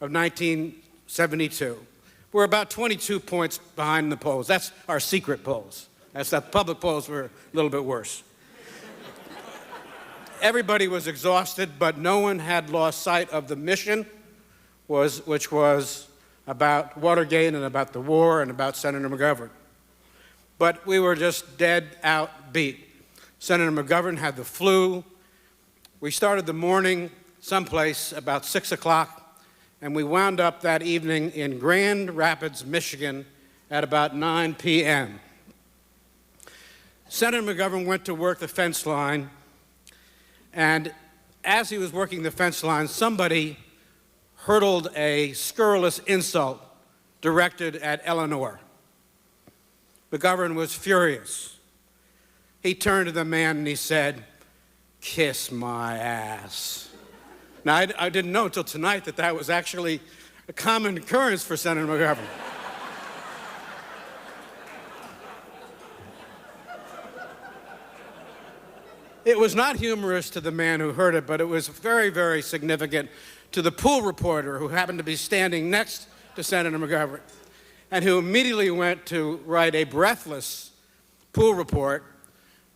of 1972. We're about 22 points behind the polls. That's our secret polls. The public polls were a little bit worse. Everybody was exhausted, but no one had lost sight of the mission, which was about Watergate and about the war and about Senator McGovern. But we were just dead out beat. Senator McGovern had the flu. We started the morning someplace about 6 o'clock, and we wound up that evening in Grand Rapids, Michigan at about 9 p.m. Senator McGovern went to work the fence line, and as he was working the fence line, somebody hurled a scurrilous insult directed at Eleanor. McGovern was furious. He turned to the man and he said, kiss my ass. Now, I didn't know until tonight that that was actually a common occurrence for Senator McGovern. It was not humorous to the man who heard it, but it was very, very significant to the pool reporter who happened to be standing next to Senator McGovern and who immediately went to write a breathless pool report,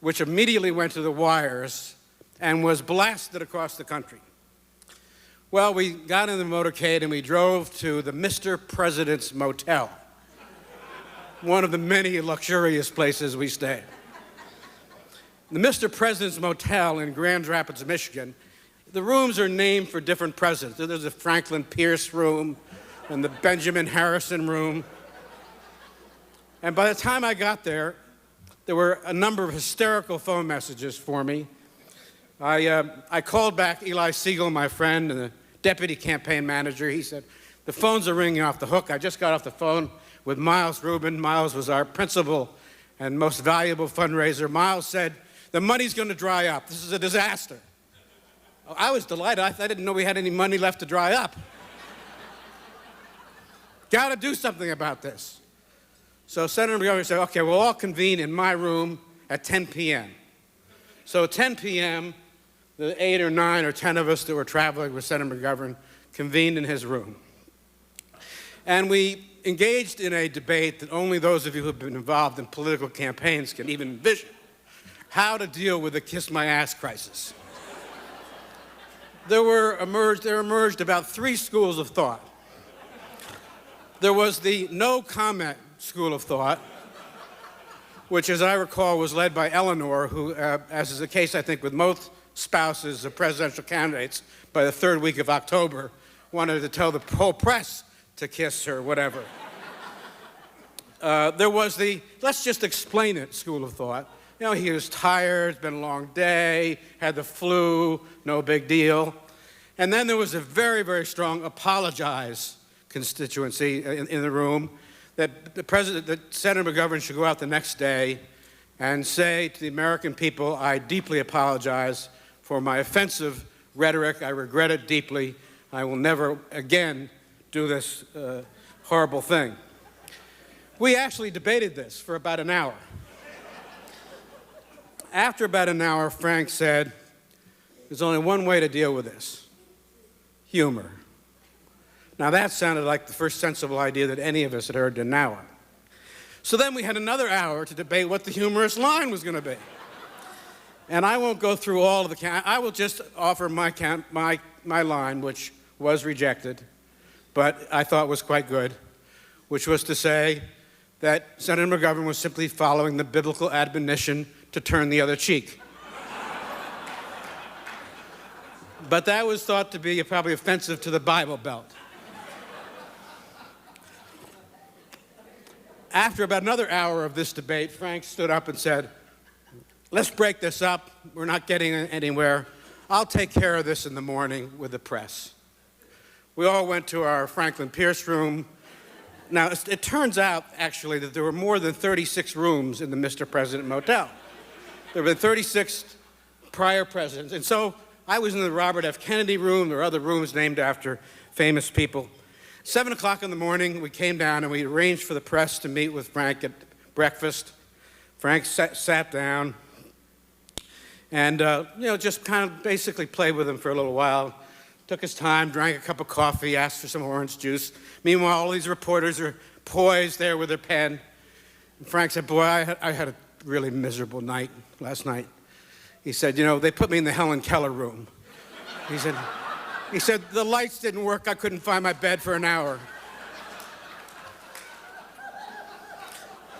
which immediately went to the wires and was blasted across the country. Well, we got in the motorcade and we drove to the Mr. President's Motel, one of the many luxurious places we stayed. The Mr. President's Motel in Grand Rapids, Michigan, the rooms are named for different presidents. There's the Franklin Pierce room and the Benjamin Harrison room. And by the time I got there, there were a number of hysterical phone messages for me. I called back Eli Siegel, my friend, and the deputy campaign manager. He said, the phones are ringing off the hook. I just got off the phone with Miles Rubin. Miles was our principal and most valuable fundraiser. Miles said, the money's going to dry up. This is a disaster. I was delighted. I didn't know we had any money left to dry up. Got to do something about this. So Senator McGovern said, okay, we'll all convene in my room at 10 p.m. So at 10 p.m., the 8 or 9 or 10 of us that were traveling with Senator McGovern convened in his room. And we engaged in a debate that only those of you who have been involved in political campaigns can even envision: how to deal with the kiss my ass crisis. There emerged about 3 schools of thought. There was the no comment school of thought, which, as I recall, was led by Eleanor, who, as is the case, I think, with most spouses of presidential candidates, by the 3rd week of October, wanted to tell the whole press to kiss her, whatever. There was the let's just explain it school of thought. You know, he was tired, it's been a long day, had the flu, no big deal. And then there was a very, very strong apologize constituency in the room, that Senator McGovern should go out the next day and say to the American people, I deeply apologize for my offensive rhetoric. I regret it deeply. I will never again do this horrible thing. We actually debated this for about an hour. After about an hour, Frank said, there's only one way to deal with this: humor. Now that sounded like the first sensible idea that any of us had heard in an hour. So then we had another hour to debate what the humorous line was going to be. And I won't go through all of I will just offer my line, which was rejected, but I thought was quite good, which was to say that Senator McGovern was simply following the biblical admonition to turn the other cheek. But that was thought to be probably offensive to the Bible Belt. After about another hour of this debate, Frank stood up and said, let's break this up. We're not getting anywhere. I'll take care of this in the morning with the press. We all went to our Franklin Pierce room. Now, it turns out, actually, that there were more than 36 rooms in the Mr. President Motel. There have been 36 prior presidents. And so I was in the Robert F. Kennedy room. There were other rooms named after famous people. 7 o'clock in the morning, we came down and we arranged for the press to meet with Frank at breakfast. Frank sat down and, just kind of basically played with him for a little while. Took his time, drank a cup of coffee, asked for some orange juice. Meanwhile, all these reporters are poised there with their pen. And Frank said, boy, I had a really miserable night last night. He said, they put me in the Helen Keller room. He said, the lights didn't work. I couldn't find my bed for an hour.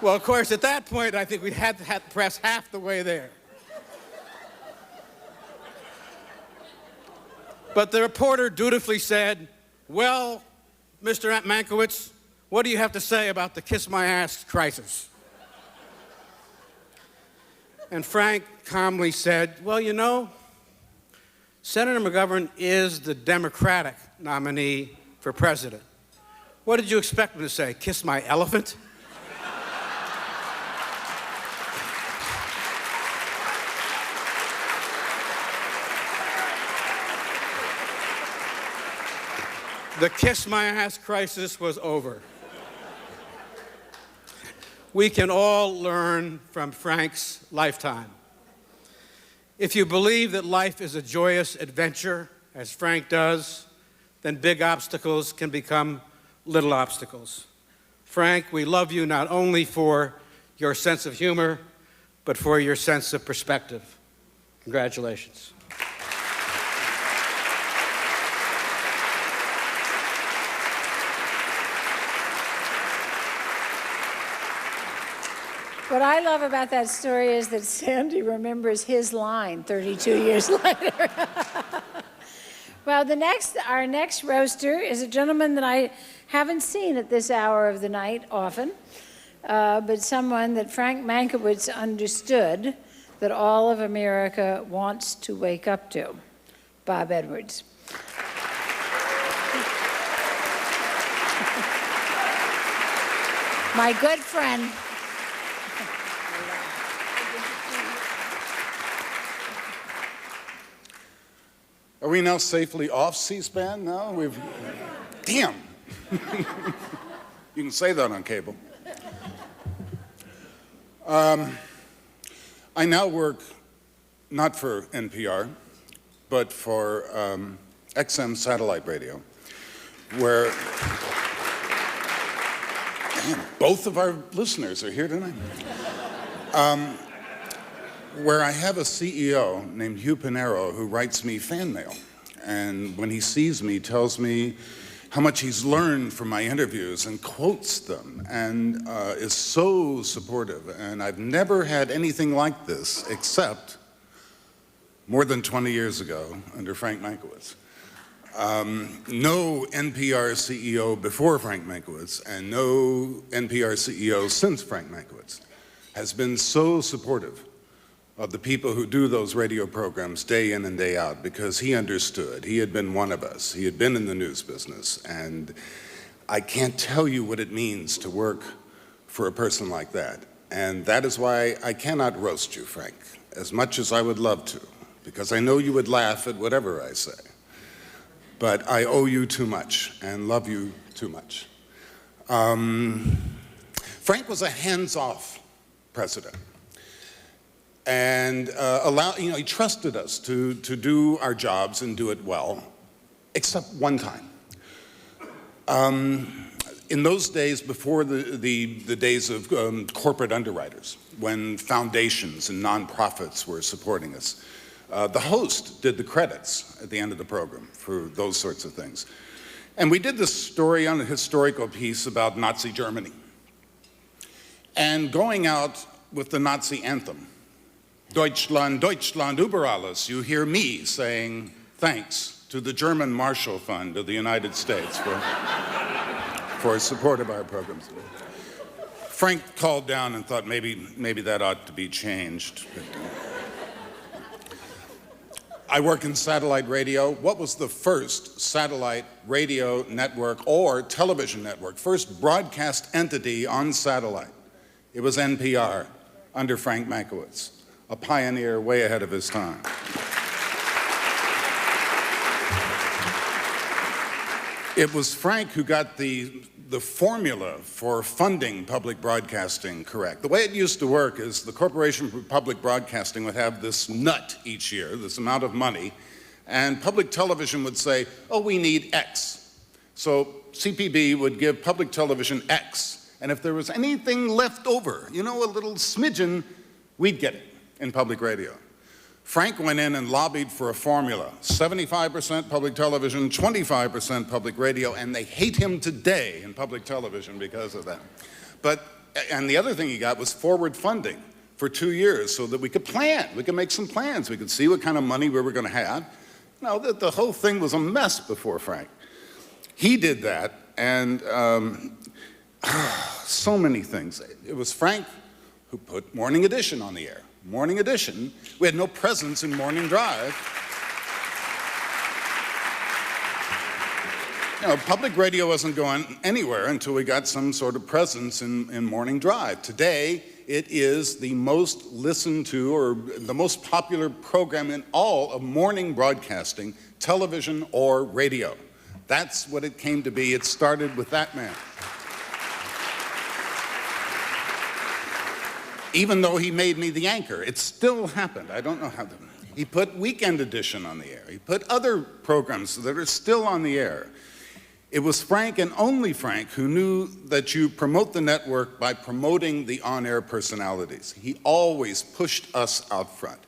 Well, of course, at that point, I think we had to press half the way there. But the reporter dutifully said, well, Mr. Mankiewicz, what do you have to say about the kiss my ass crisis? And Frank calmly said, well, Senator McGovern is the Democratic nominee for president. What did you expect him to say? Kiss my elephant? The kiss my ass crisis was over. We can all learn from Frank's lifetime. If you believe that life is a joyous adventure, as Frank does, then big obstacles can become little obstacles. Frank, we love you not only for your sense of humor, but for your sense of perspective. Congratulations. What I love about that story is that Sandy remembers his line 32 years later. Well, our next roaster is a gentleman that I haven't seen at this hour of the night often, but someone that Frank Mankiewicz understood that all of America wants to wake up to. Bob Edwards. My good friend. Are we now safely off C-SPAN now? Damn. You can say that on cable. I now work not for NPR, but for XM satellite radio, where both of our listeners are here tonight. Where I have a CEO named Hugh Pinero who writes me fan mail, and when he sees me, tells me how much he's learned from my interviews and quotes them, and is so supportive. And I've never had anything like this except more than 20 years ago under Frank Mankiewicz. No NPR CEO before Frank Mankiewicz and no NPR CEO since Frank Mankiewicz has been so supportive of the people who do those radio programs day in and day out, because he understood. He had been one of us. He had been in the news business, and I can't tell you what it means to work for a person like that. And that is why I cannot roast you, Frank, as much as I would love to, because I know you would laugh at whatever I say. But I owe you too much and love you too much. Frank was a hands-off president. And he trusted us to do our jobs and do it well, except one time. In those days, before the days of corporate underwriters, when foundations and nonprofits were supporting us, the host did the credits at the end of the program for those sorts of things. And we did this story on a historical piece about Nazi Germany. And going out with the Nazi anthem, Deutschland, Deutschland über alles, you hear me saying thanks to the German Marshall Fund of the United States for support of our programs. Frank called down and thought maybe that ought to be changed. I work in satellite radio. What was the first satellite radio network or television network, first broadcast entity on satellite? It was NPR under Frank Mankiewicz, a pioneer way ahead of his time. It was Frank who got the formula for funding public broadcasting correct. The way it used to work is the Corporation for Public Broadcasting would have this nut each year, this amount of money, and public television would say, oh, we need X. So CPB would give public television X, and if there was anything left over, a little smidgen, we'd get it in public radio. Frank went in and lobbied for a formula, 75% public television, 25% public radio, and they hate him today in public television because of that. And the other thing he got was forward funding for 2 years so that we could plan, we could make some plans, we could see what kind of money we were going to have. The whole thing was a mess before Frank. He did that, and so many things. It was Frank who put Morning Edition on the air. Morning Edition, we had no presence in Morning Drive. Public radio wasn't going anywhere until we got some sort of presence in Morning Drive. Today, it is the most listened to or the most popular program in all of morning broadcasting, television or radio. That's what it came to be. It started with that man. Even though he made me the anchor, it still happened. I don't know how. He put Weekend Edition on the air. He put other programs that are still on the air. It was Frank and only Frank who knew that you promote the network by promoting the on-air personalities. He always pushed us out front.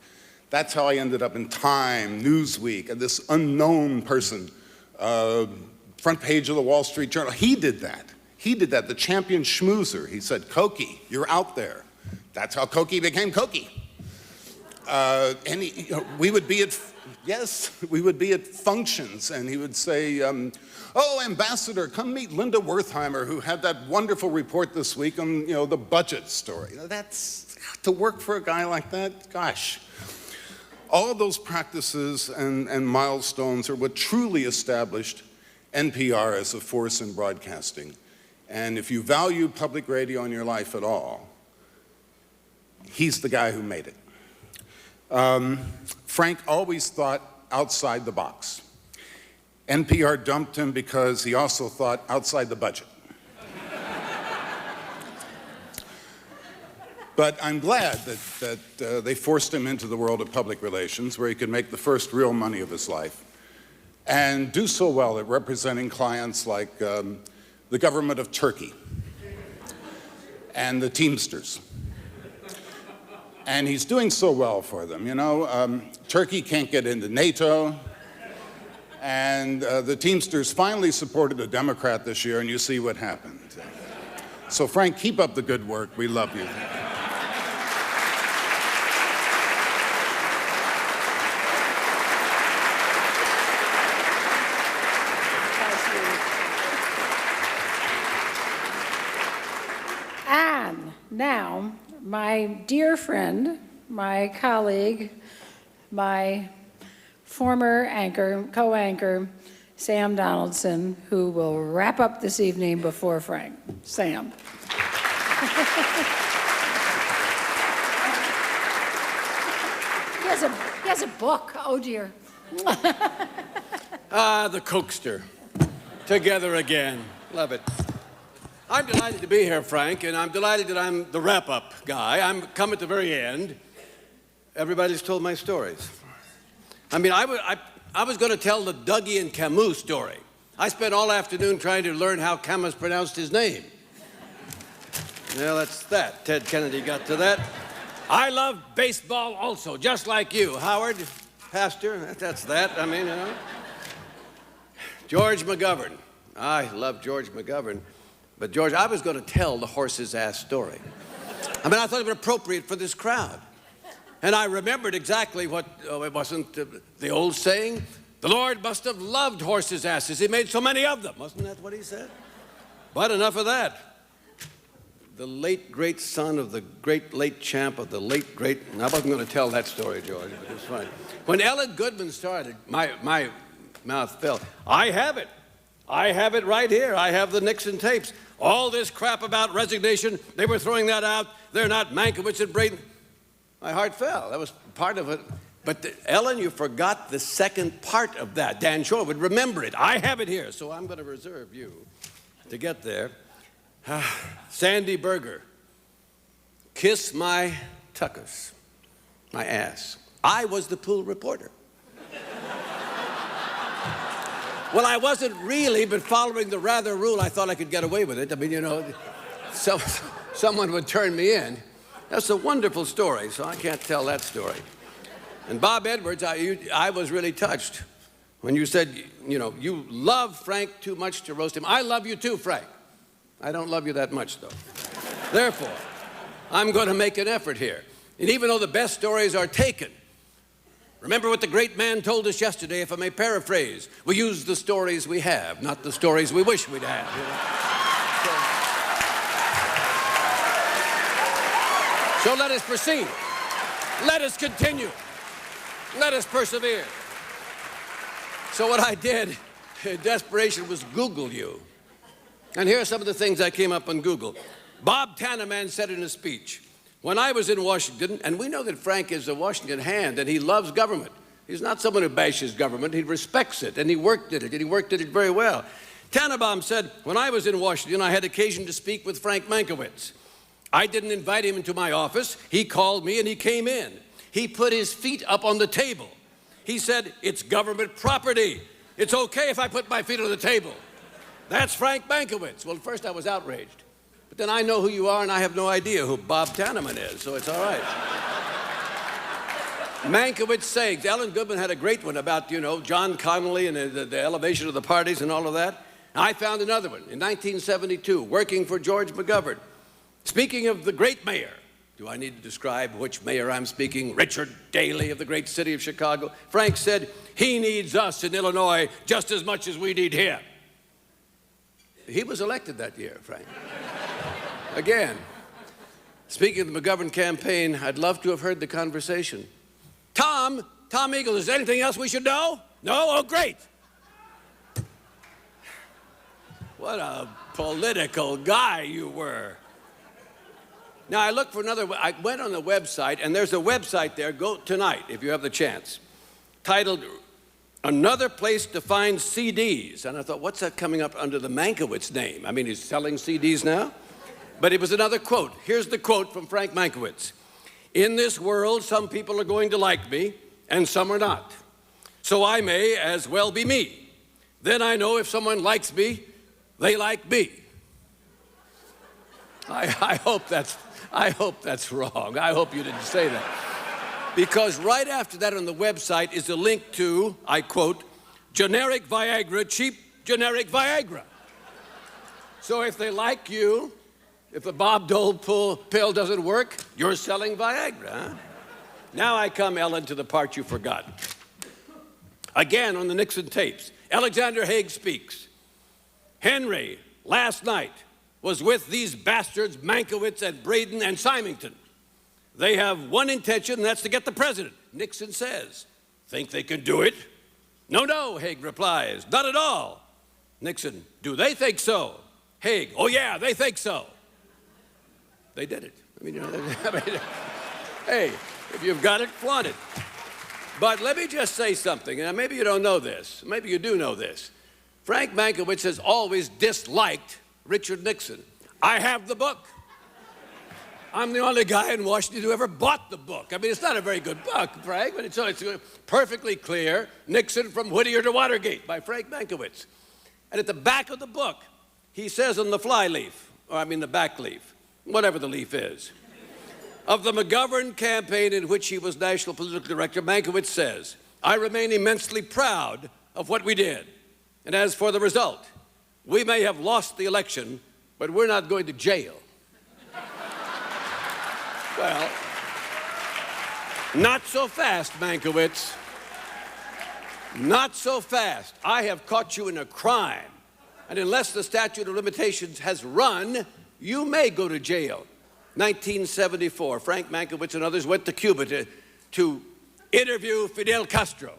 That's how I ended up in Time, Newsweek, and this unknown person, front page of the Wall Street Journal. He did that. He did that, the champion schmoozer. He said, Cokie, you're out there. That's how Cokie became Cokie. And we would be at functions, and he would say, oh, Ambassador, come meet Linda Wertheimer, who had that wonderful report this week on, the budget story. That's, to work for a guy like that, gosh. All of those practices and milestones are what truly established NPR as a force in broadcasting. And if you value public radio in your life at all, he's the guy who made it. Frank always thought outside the box. NPR dumped him because he also thought outside the budget. But I'm glad that they forced him into the world of public relations, where he could make the first real money of his life and do so well at representing clients like the government of Turkey and the Teamsters. And he's doing so well for them. Turkey can't get into NATO, and the Teamsters finally supported a Democrat this year, and you see what happened. So Frank, keep up the good work. We love you. And now, my dear friend, my colleague, my former anchor, co-anchor, Sam Donaldson, who will wrap up this evening before Frank. Sam. He has a book. Oh, dear. The Cookster. Together again. Love it. I'm delighted to be here, Frank, and I'm delighted that I'm the wrap-up guy. I'm come at the very end. Everybody's told my stories. I mean, I was going to tell the Dougie and Camus story. I spent all afternoon trying to learn how Camus pronounced his name. Well, that's that. Ted Kennedy got to that. I love baseball also, just like you. Howard, pastor, that's that. I mean, George McGovern. I love George McGovern. But, George, I was going to tell the horse's ass story. I mean, I thought it was appropriate for this crowd. And I remembered exactly what, it wasn't the old saying, the Lord must have loved horses' asses. He made so many of them. Wasn't that what he said? But enough of that. The late, great son of the great, late champ of the late, great, and I wasn't going to tell that story, George, but it's fine. When Ellen Goodman started, my mouth fell. I have it. I have it right here. I have the Nixon tapes. All this crap about resignation, they were throwing that out. They're not Mankiewicz and Brayton. My heart fell. That was part of it. But Ellen, you forgot the second part of that. Dan Shore would remember it. I have it here, so I'm going to reserve you to get there. Sandy Berger, kiss my tuckers, my ass. I was the pool reporter. Well, I wasn't really, but following the rather rule, I thought I could get away with it. I mean, someone would turn me in. That's a wonderful story, so I can't tell that story. And Bob Edwards, I was really touched when you said, you love Frank too much to roast him. I love you too, Frank. I don't love you that much, though. Therefore, I'm going to make an effort here. And even though the best stories are taken, remember what the great man told us yesterday, if I may paraphrase. We use the stories we have, not the stories we wish we'd have. So let us proceed. Let us continue. Let us persevere. So what I did in desperation was Google you. And here are some of the things I came up on Google. Bob Tanneman said in a speech, when I was in Washington, and we know that Frank is a Washington hand and he loves government. He's not someone who bashes government. He respects it, and he worked at it, and he worked at it very well. Tannenbaum said, when I was in Washington, I had occasion to speak with Frank Mankiewicz. I didn't invite him into my office. He called me, and he came in. He put his feet up on the table. He said, it's government property. It's okay if I put my feet on the table. That's Frank Mankiewicz. Well, at first I was outraged. But then I know who you are, and I have no idea who Bob Tanneman is, so it's all right. Mankiewicz sayings. Ellen Goodman had a great one about, John Connally and the elevation of the parties and all of that. I found another one in 1972, working for George McGovern. Speaking of the great mayor, do I need to describe which mayor I'm speaking? Richard Daley of the great city of Chicago. Frank said, he needs us in Illinois just as much as we need him. He was elected that year, Frank. Again, speaking of the McGovern campaign, I'd love to have heard the conversation. Tom Eagles, is there anything else we should know? No? Oh, great. What a political guy you were. Now, I looked for another, I went on the website, and there's a website there, go tonight if you have the chance, titled Another Place to Find CDs. And I thought, what's that coming up under the Mankiewicz name? I mean, he's selling CDs now? But it was another quote. Here's the quote from Frank Mankiewicz. In this world, some people are going to like me, and some are not. So I may as well be me. Then I know if someone likes me, they like me. I hope that's wrong. I hope you didn't say that. Because right after that on the website is a link to, I quote, generic Viagra, cheap generic Viagra. So if they like you, if the Bob Dole pill doesn't work, you're selling Viagra, huh? Now I come, Ellen, to the part you forgot. Again, on the Nixon tapes, Alexander Haig speaks. Henry, last night, was with these bastards, Mankiewicz and Braden and Symington. They have one intention, and that's to get the president. Nixon says, think they can do it? No, Haig replies, not at all. Nixon, do they think so? Haig, oh yeah, they think so. They did it. Hey, if you've got it, flaunt it. But let me just say something, and maybe you don't know this, maybe you do know this. Frank Mankiewicz has always disliked Richard Nixon. I have the book. I'm the only guy in Washington who ever bought the book. I mean, it's not a very good book, Frank, but it's perfectly clear. Nixon from Whittier to Watergate by Frank Mankiewicz. And at the back of the book, he says on the fly leaf, the back leaf, whatever the leaf is, of the McGovern campaign in which he was national political director, Mankiewicz says, I remain immensely proud of what we did. And as for the result, we may have lost the election, but we're not going to jail. Well, not so fast, Mankiewicz. Not so fast. I have caught you in a crime. And unless the statute of limitations has run, you may go to jail. 1974, Frank Mankiewicz and others went to Cuba to interview Fidel Castro.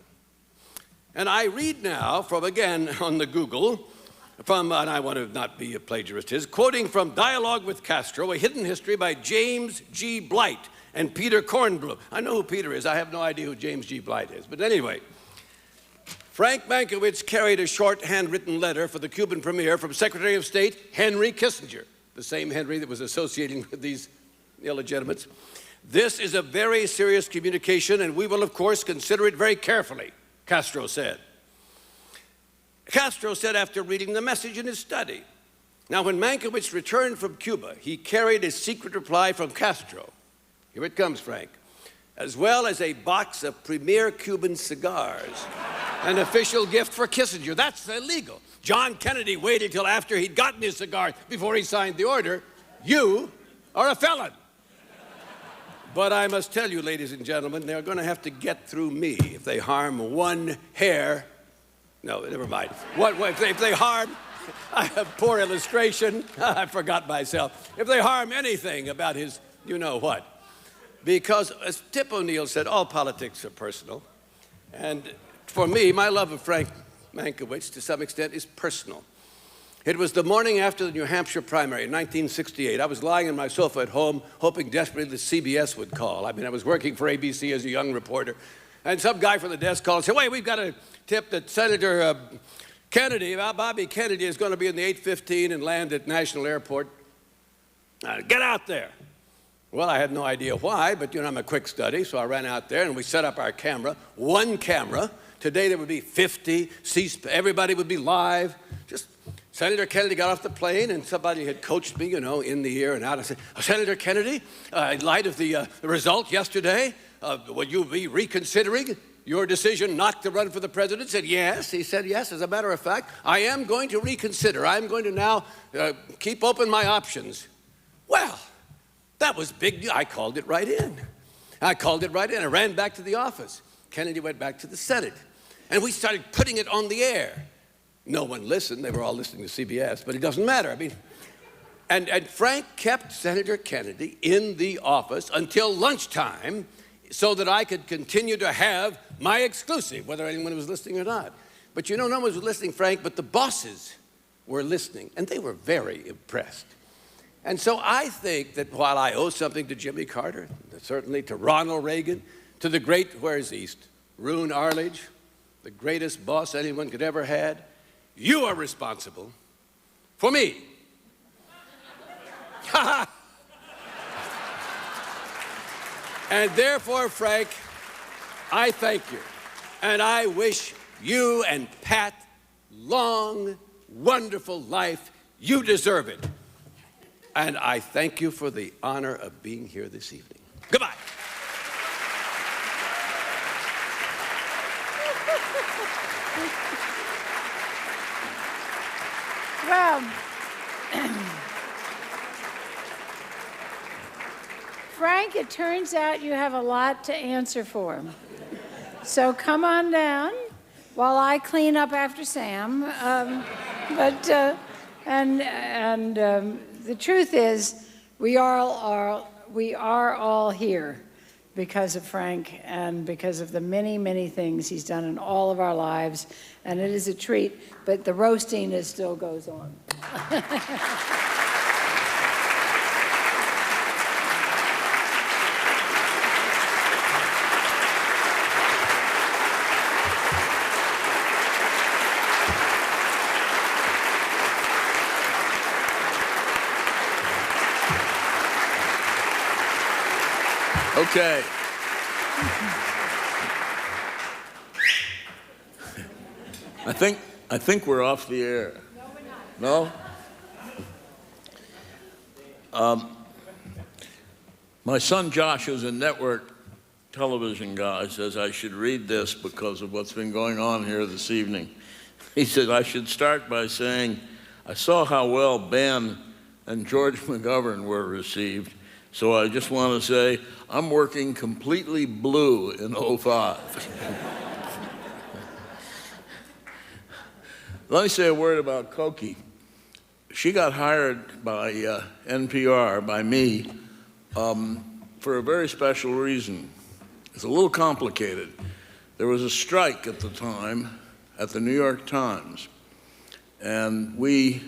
And I read now from, again, on the Google, and I want to not be a plagiarist, quoting from Dialogue with Castro, A Hidden History by James G. Blight and Peter Kornblum. I know who Peter is. I have no idea who James G. Blight is. But anyway, Frank Mankiewicz carried a short handwritten letter for the Cuban premier from Secretary of State Henry Kissinger, the same Henry that was associating with these illegitimates. This is a very serious communication, and we will, of course, consider it very carefully, Castro said. Castro said after reading the message in his study. Now, when Mankiewicz returned from Cuba, he carried a secret reply from Castro. Here it comes, Frank. As well as a box of premier Cuban cigars, an official gift for Kissinger. That's illegal. John Kennedy waited till after he'd gotten his cigar before he signed the order. You are a felon. But I must tell you, ladies and gentlemen, they're going to have to get through me if they harm one hair. No, never mind. If they harm, I have poor illustration. I forgot myself. If they harm anything about his you-know-what. Because, as Tip O'Neill said, all politics are personal. And for me, my love of Frank Mankiewicz, to some extent, is personal. It was the morning after the New Hampshire primary in 1968. I was lying on my sofa at home, hoping desperately that CBS would call. I was working for ABC as a young reporter. And some guy from the desk called and said, wait, we've got a tip that Senator Kennedy, Bobby Kennedy, is going to be in the 8:15 and land at National Airport. Get out there. Well, I had no idea why, but you know, I'm a quick study, so I ran out there and we set up our camera, one camera. Today there would be 50, everybody would be live. Just Senator Kennedy got off the plane and somebody had coached me, you know, in the ear and out. I said, Senator Kennedy, in light of the result yesterday, would you be reconsidering your decision not to run for the president? Said yes. He said yes. As a matter of fact, I am going to reconsider. I'm going to now keep open my options. Well, that was big. I called it right in. I ran back to the office. Kennedy went back to the Senate. And we started putting it on the air. No one listened. They were all listening to CBS, but it doesn't matter. I mean, and Frank kept Senator Kennedy in the office until lunchtime so that I could continue to have my exclusive, whether anyone was listening or not. But you know, no one was listening, Frank, but the bosses were listening, and they were very impressed. And so I think that while I owe something to Jimmy Carter, certainly to Ronald Reagan, to the great, where's East, Roone Arledge, the greatest boss anyone could ever had, you are responsible for me. And therefore, Frank, I thank you. And I wish you and Pat long, wonderful life. You deserve it. And I thank you for the honor of being here this evening. Goodbye. Well, Frank, it turns out you have a lot to answer for. So come on down while I clean up after Sam. The truth is, we are all here because of Frank and because of the many, many things he's done in all of our lives. And it is a treat, but the roasting still goes on. Okay. I think we're off the air. No, we're not. No? My son Josh, who's a network television guy, says I should read this because of what's been going on here this evening. He said I should start by saying I saw how well Ben and George McGovern were received, so I just want to say I'm working completely blue in 05. Let me say a word about Cokie. She got hired by NPR, by me, for a very special reason. It's a little complicated. There was a strike at the time at the New York Times, and we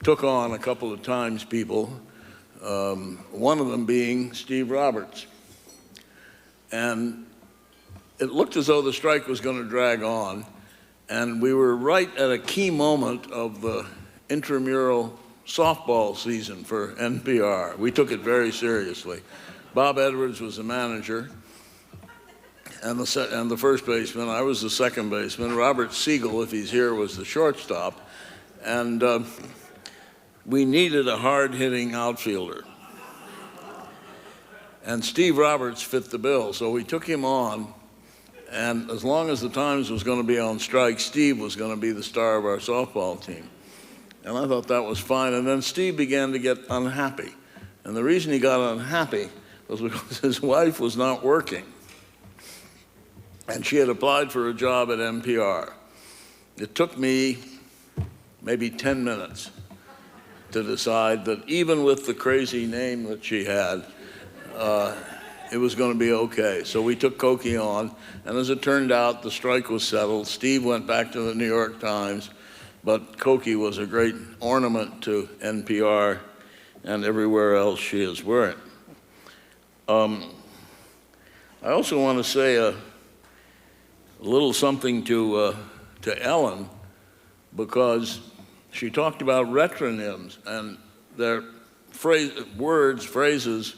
took on a couple of Times people, one of them being Steve Roberts. And it looked as though the strike was going to drag on, and we were right at a key moment of the intramural softball season for NPR. We took it very seriously. Bob Edwards was the manager and the first baseman. I was the second baseman. Robert Siegel, if he's here, was the shortstop. And we needed a hard-hitting outfielder. And Steve Roberts fit the bill, so we took him on. And as long as the Times was going to be on strike, Steve was going to be the star of our softball team. And I thought that was fine. And then Steve began to get unhappy. And the reason he got unhappy was because his wife was not working. And she had applied for a job at NPR. It took me maybe 10 minutes to decide that even with the crazy name that she had, it was going to be okay. So we took Cokie on, and as it turned out, the strike was settled. Steve went back to the New York Times, but Cokie was a great ornament to NPR and everywhere else she has worked. I also want to say little something to Ellen, because she talked about retronyms, and they're phrases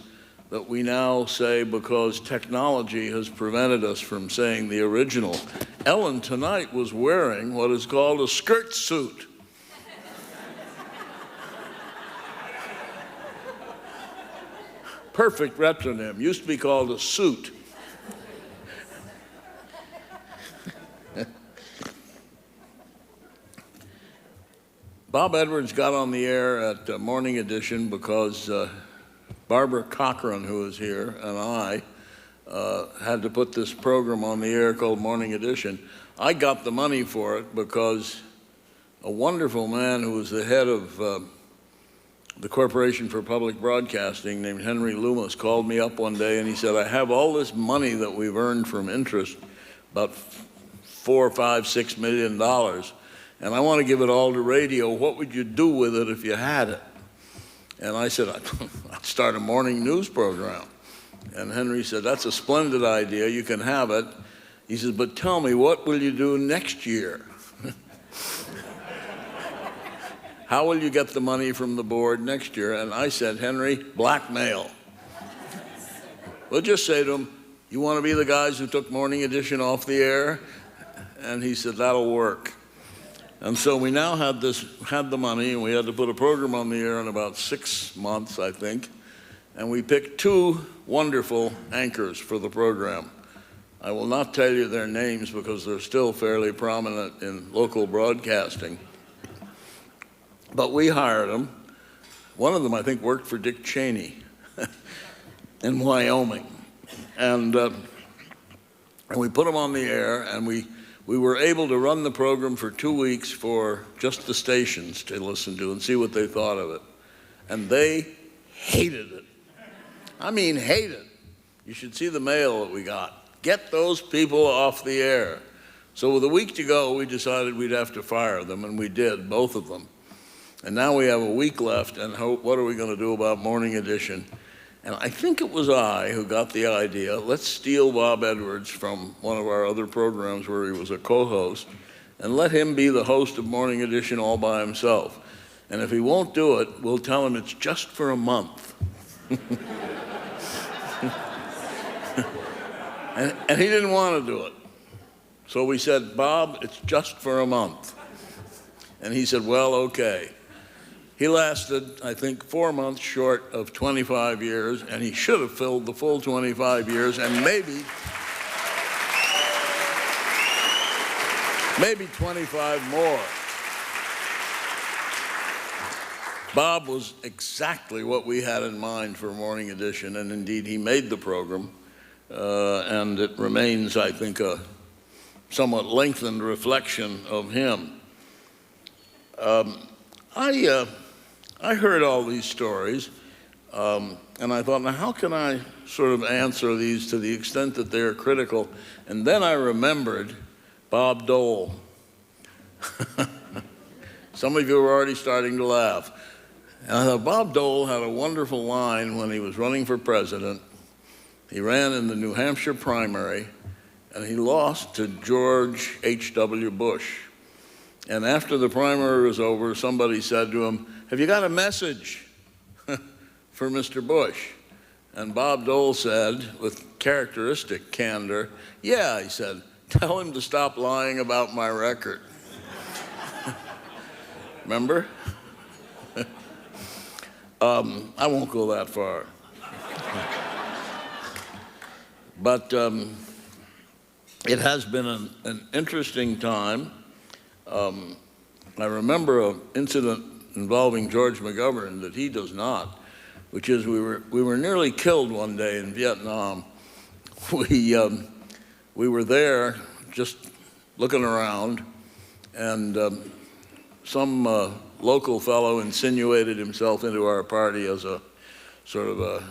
that we now say because technology has prevented us from saying the original. Ellen tonight was wearing what is called a skirt suit. Perfect retronym. Used to be called a suit. Bob Edwards got on the air at Morning Edition because Barbara Cochran, who is here, and I had to put this program on the air called Morning Edition. I got the money for it because a wonderful man who was the head of the Corporation for Public Broadcasting named Henry Loomis called me up one day and he said, I have all this money that we've earned from interest, about $4, $5, $6 million, and I want to give it all to radio. What would you do with it if you had it? And I said, I'd start a morning news program. And Henry said, that's a splendid idea. You can have it. He says, but tell me, what will you do next year? How will you get the money from the board next year? And I said, Henry, blackmail. We'll just say to him, you want to be the guys who took Morning Edition off the air? And he said, that'll work. And so we now had the money, and we had to put a program on the air in about 6 months, I think. And we picked 2 wonderful anchors for the program. I will not tell you their names because they're still fairly prominent in local broadcasting. But we hired them. One of them, I think, worked for Dick Cheney in Wyoming. And we put them on the air, and we were able to run the program for 2 weeks for just the stations to listen to and see what they thought of it. And they hated it. I mean, hated. You should see the mail that we got. Get those people off the air. So with a week to go, we decided we'd have to fire them, and we did, both of them. And now we have a week left, and what are we going to do about Morning Edition? And I think it was I who got the idea, let's steal Bob Edwards from one of our other programs where he was a co-host, and let him be the host of Morning Edition all by himself. And if he won't do it, we'll tell him it's just for a month. and he didn't want to do it. So we said, Bob, it's just for a month. And he said, well, okay. He lasted, I think, 4 months short of 25 years, and he should have filled the full 25 years, and maybe 25 more. Bob was exactly what we had in mind for Morning Edition, and indeed he made the program, and it remains, I think, a somewhat lengthened reflection of him. I heard all these stories, and I thought, now how can I sort of answer these to the extent that they're critical? And then I remembered Bob Dole. Some of you are already starting to laugh. And I thought Bob Dole had a wonderful line when he was running for president. He ran in the New Hampshire primary, and he lost to George H.W. Bush. And after the primary was over, somebody said to him, have you got a message for Mr. Bush? And Bob Dole said, with characteristic candor, yeah, he said, tell him to stop lying about my record. Remember? I won't go that far. But it has been an interesting time. I remember an incident involving George McGovern that he does not, which is we were nearly killed one day in Vietnam. We were there just looking around, and some local fellow insinuated himself into our party as a sort of a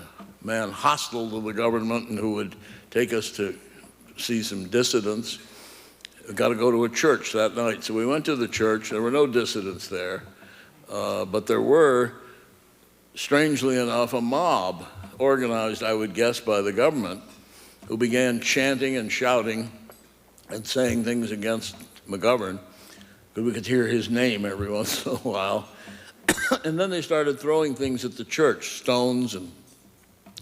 man hostile to the government and who would take us to see some dissidents. We got to go to a church that night. So we went to the church. There were no dissidents there. But there were, strangely enough, a mob organized, I would guess, by the government, who began chanting and shouting and saying things against McGovern, because we could hear his name every once in a while. And then they started throwing things at the church, stones and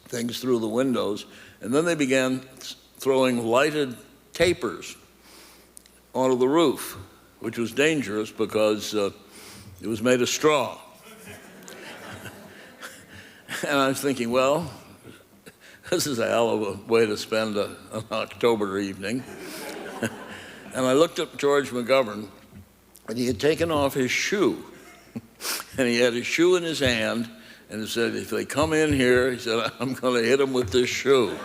things through the windows. And then they began throwing lighted tapers onto the roof, which was dangerous because it was made of straw. And I was thinking, well, this is a hell of a way to spend an October evening. And I looked at George McGovern, and he had taken off his shoe. And he had his shoe in his hand, and he said, if they come in here, he said, I'm going to hit them with this shoe.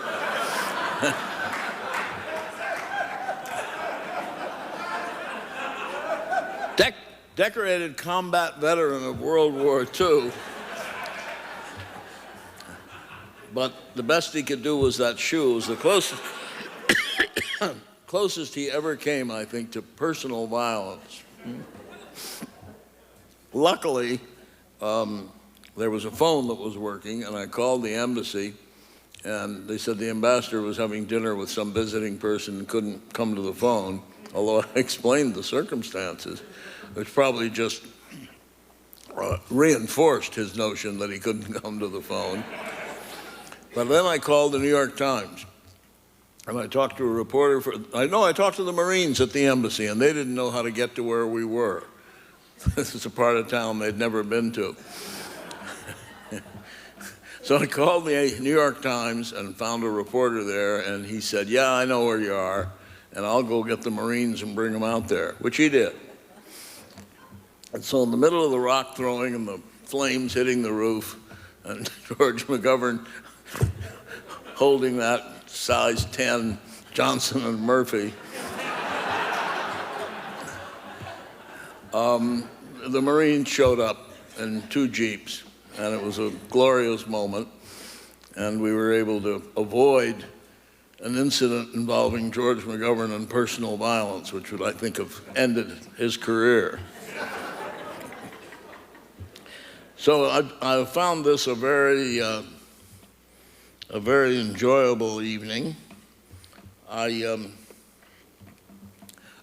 Decorated combat veteran of World War II. But the best he could do was that shoe. It was the closest he ever came, I think, to personal violence. Luckily, there was a phone that was working, and I called the embassy, and they said the ambassador was having dinner with some visiting person and couldn't come to the phone, although I explained the circumstances, which probably just reinforced his notion that he couldn't come to the phone. But then I called the New York Times, and I talked to a reporter I talked to the Marines at the embassy, and they didn't know how to get to where we were. This is a part of town they'd never been to. So I called the New York Times and found a reporter there, and he said, yeah, I know where you are, and I'll go get the Marines and bring them out there, which he did. And so in the middle of the rock throwing and the flames hitting the roof, and George McGovern holding that size 10 Johnson and Murphy, the Marines showed up in 2 Jeeps, and it was a glorious moment, and we were able to avoid an incident involving George McGovern and personal violence, which would, I think, have ended his career. So I found this a very enjoyable evening. I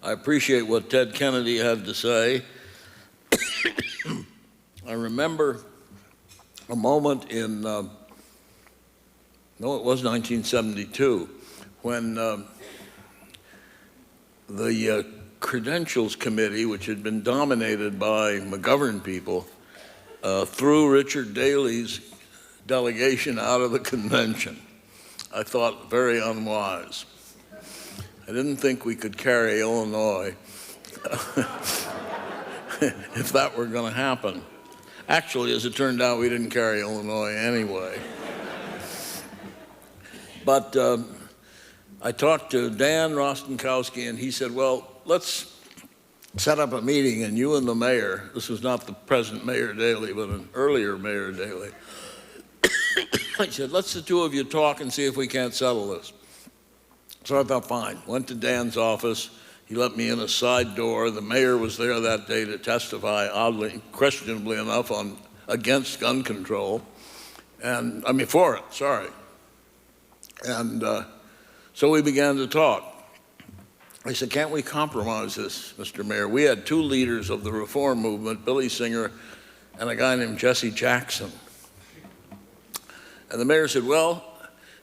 appreciate what Ted Kennedy had to say. I remember a moment in, no, it was 1972, when the Credentials Committee, which had been dominated by McGovern people, threw Richard Daley's delegation out of the convention. I thought very unwise. I didn't think we could carry Illinois if that were going to happen. Actually, as it turned out, we didn't carry Illinois anyway. But I talked to Dan Rostenkowski, and he said, well, let's set up a meeting, and you and the mayor, this was not the present Mayor Daley, but an earlier Mayor Daley, I said, let's the 2 of you talk and see if we can't settle this. So I thought, fine. Went to Dan's office. He let me in a side door. The mayor was there that day to testify, oddly, questionably enough, against gun control. And, I mean, for it, sorry. And so we began to talk. I said, can't we compromise this, Mr. Mayor? We had 2 leaders of the reform movement, Billy Singer and a guy named Jesse Jackson. And the mayor said, well,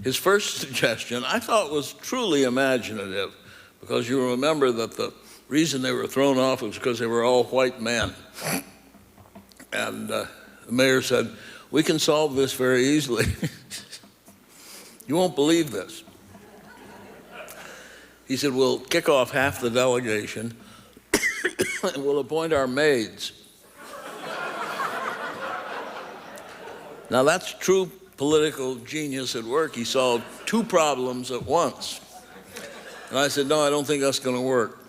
his first suggestion I thought was truly imaginative, because you remember that the reason they were thrown off was because they were all white men. And the mayor said, we can solve this very easily. You won't believe this. He said, we'll kick off half the delegation and we'll appoint our maids. Now that's true political genius at work. He solved 2 problems at once. And I said, no, I don't think that's going to work.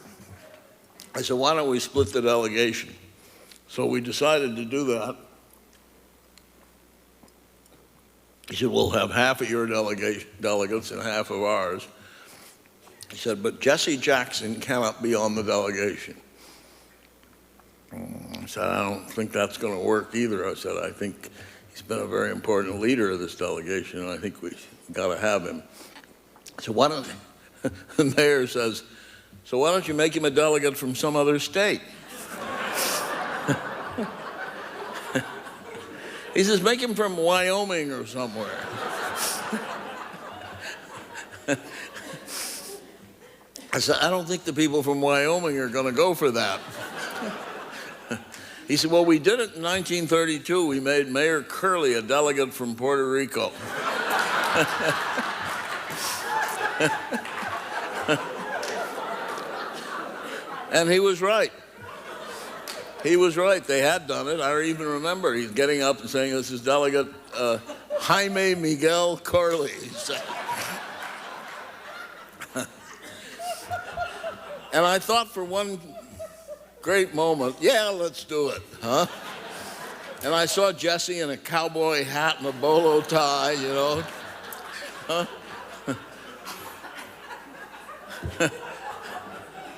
I said, why don't we split the delegation? So we decided to do that. He said, we'll have half of your delegates and half of ours. He said, but Jesse Jackson cannot be on the delegation. I said, I don't think that's going to work either. I said, I think he's been a very important leader of this delegation, and I think we've got to have him. So why don't, the mayor says, So why don't you make him a delegate from some other state? He says, make him from Wyoming or somewhere. I said, I don't think the people from Wyoming are going to go for that. He said, well, we did it in 1932. We made Mayor Curley a delegate from Puerto Rico. And he was right. He was right. They had done it. I even remember he's getting up and saying, this is Delegate Jaime Miguel Curley. And I thought for one great moment, yeah, let's do it, huh? And I saw Jesse in a cowboy hat and a bolo tie, you know. Huh?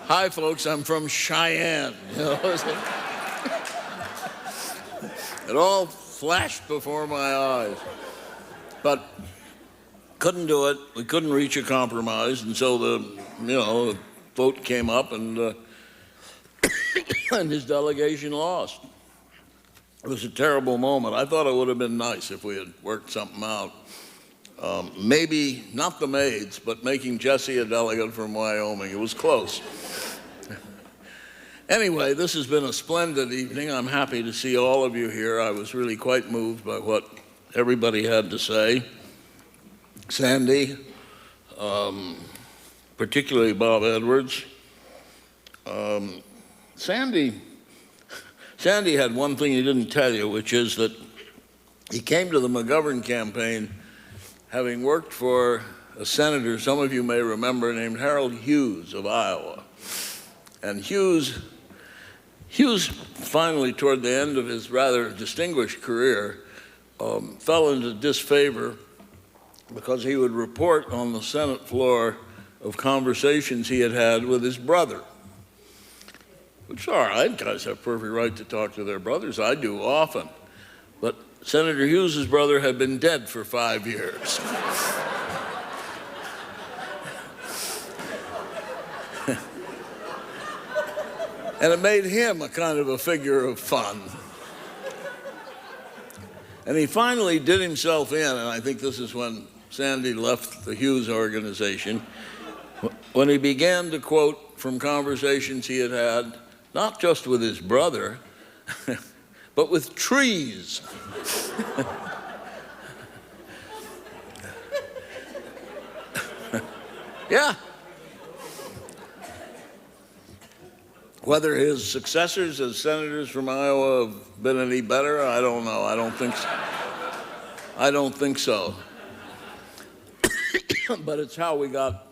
Hi, folks, I'm from Cheyenne, you know. It all flashed before my eyes. But couldn't do it. We couldn't reach a compromise, and so the vote came up, and and his delegation lost. It was a terrible moment. I thought it would have been nice if we had worked something out. Maybe not the maids, but making Jesse a delegate from Wyoming. It was close. Anyway, this has been a splendid evening. I'm happy to see all of you here. I was really quite moved by what everybody had to say. Sandy, particularly Bob Edwards. Sandy had one thing he didn't tell you, which is that he came to the McGovern campaign having worked for a senator, some of you may remember, named Harold Hughes of Iowa. And Hughes finally, toward the end of his rather distinguished career, fell into disfavor because he would report on the Senate floor of conversations he had had with his brother. Which, all right, guys have perfect right to talk to their brothers. I do often. But Senator Hughes' brother had been dead for 5 years. And it made him a kind of a figure of fun. And he finally did himself in, and I think this is when Sandy left the Hughes organization, when he began to quote from conversations he had had, not just with his brother, but with trees. Yeah. Whether his successors as senators from Iowa have been any better, I don't know. I don't think so. I don't think so. But it's how we got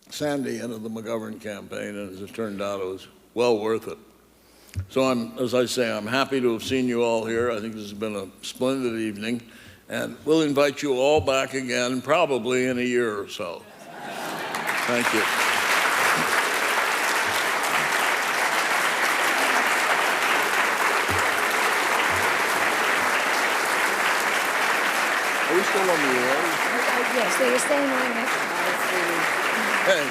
Sandy into the McGovern campaign, and as it turned out, it was well worth it. So as I say, I'm happy to have seen you all here. I think this has been a splendid evening, and we'll invite you all back again, probably in a year or so. Thank you. Are we still on the air? Yes, they were staying on the next. Hey.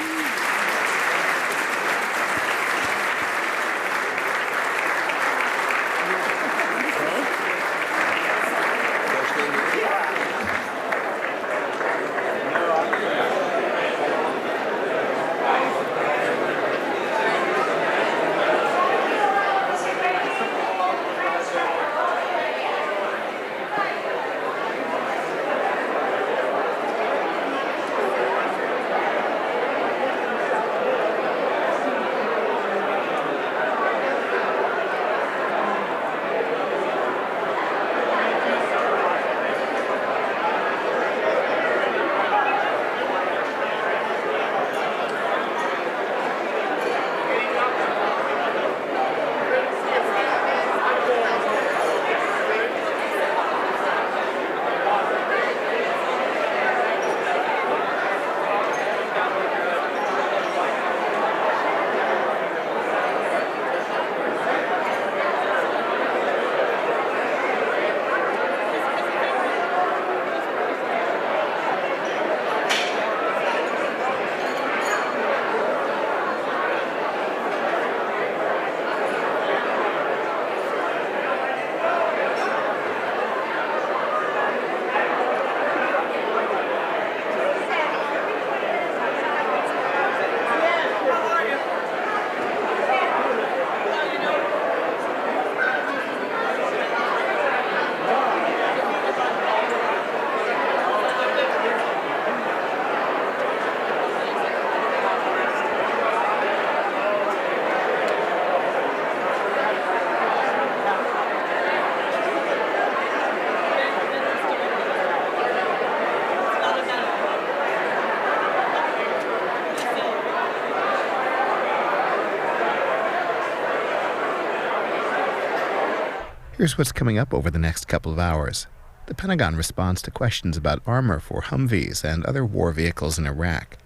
Here's what's coming up over the next couple of hours. The Pentagon responds to questions about armor for Humvees and other war vehicles in Iraq.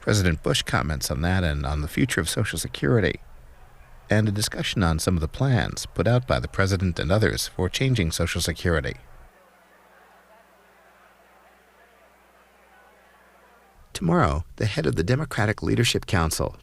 President Bush comments on that and on the future of Social Security. And a discussion on some of the plans put out by the President and others for changing Social Security. Tomorrow, the head of the Democratic Leadership Council,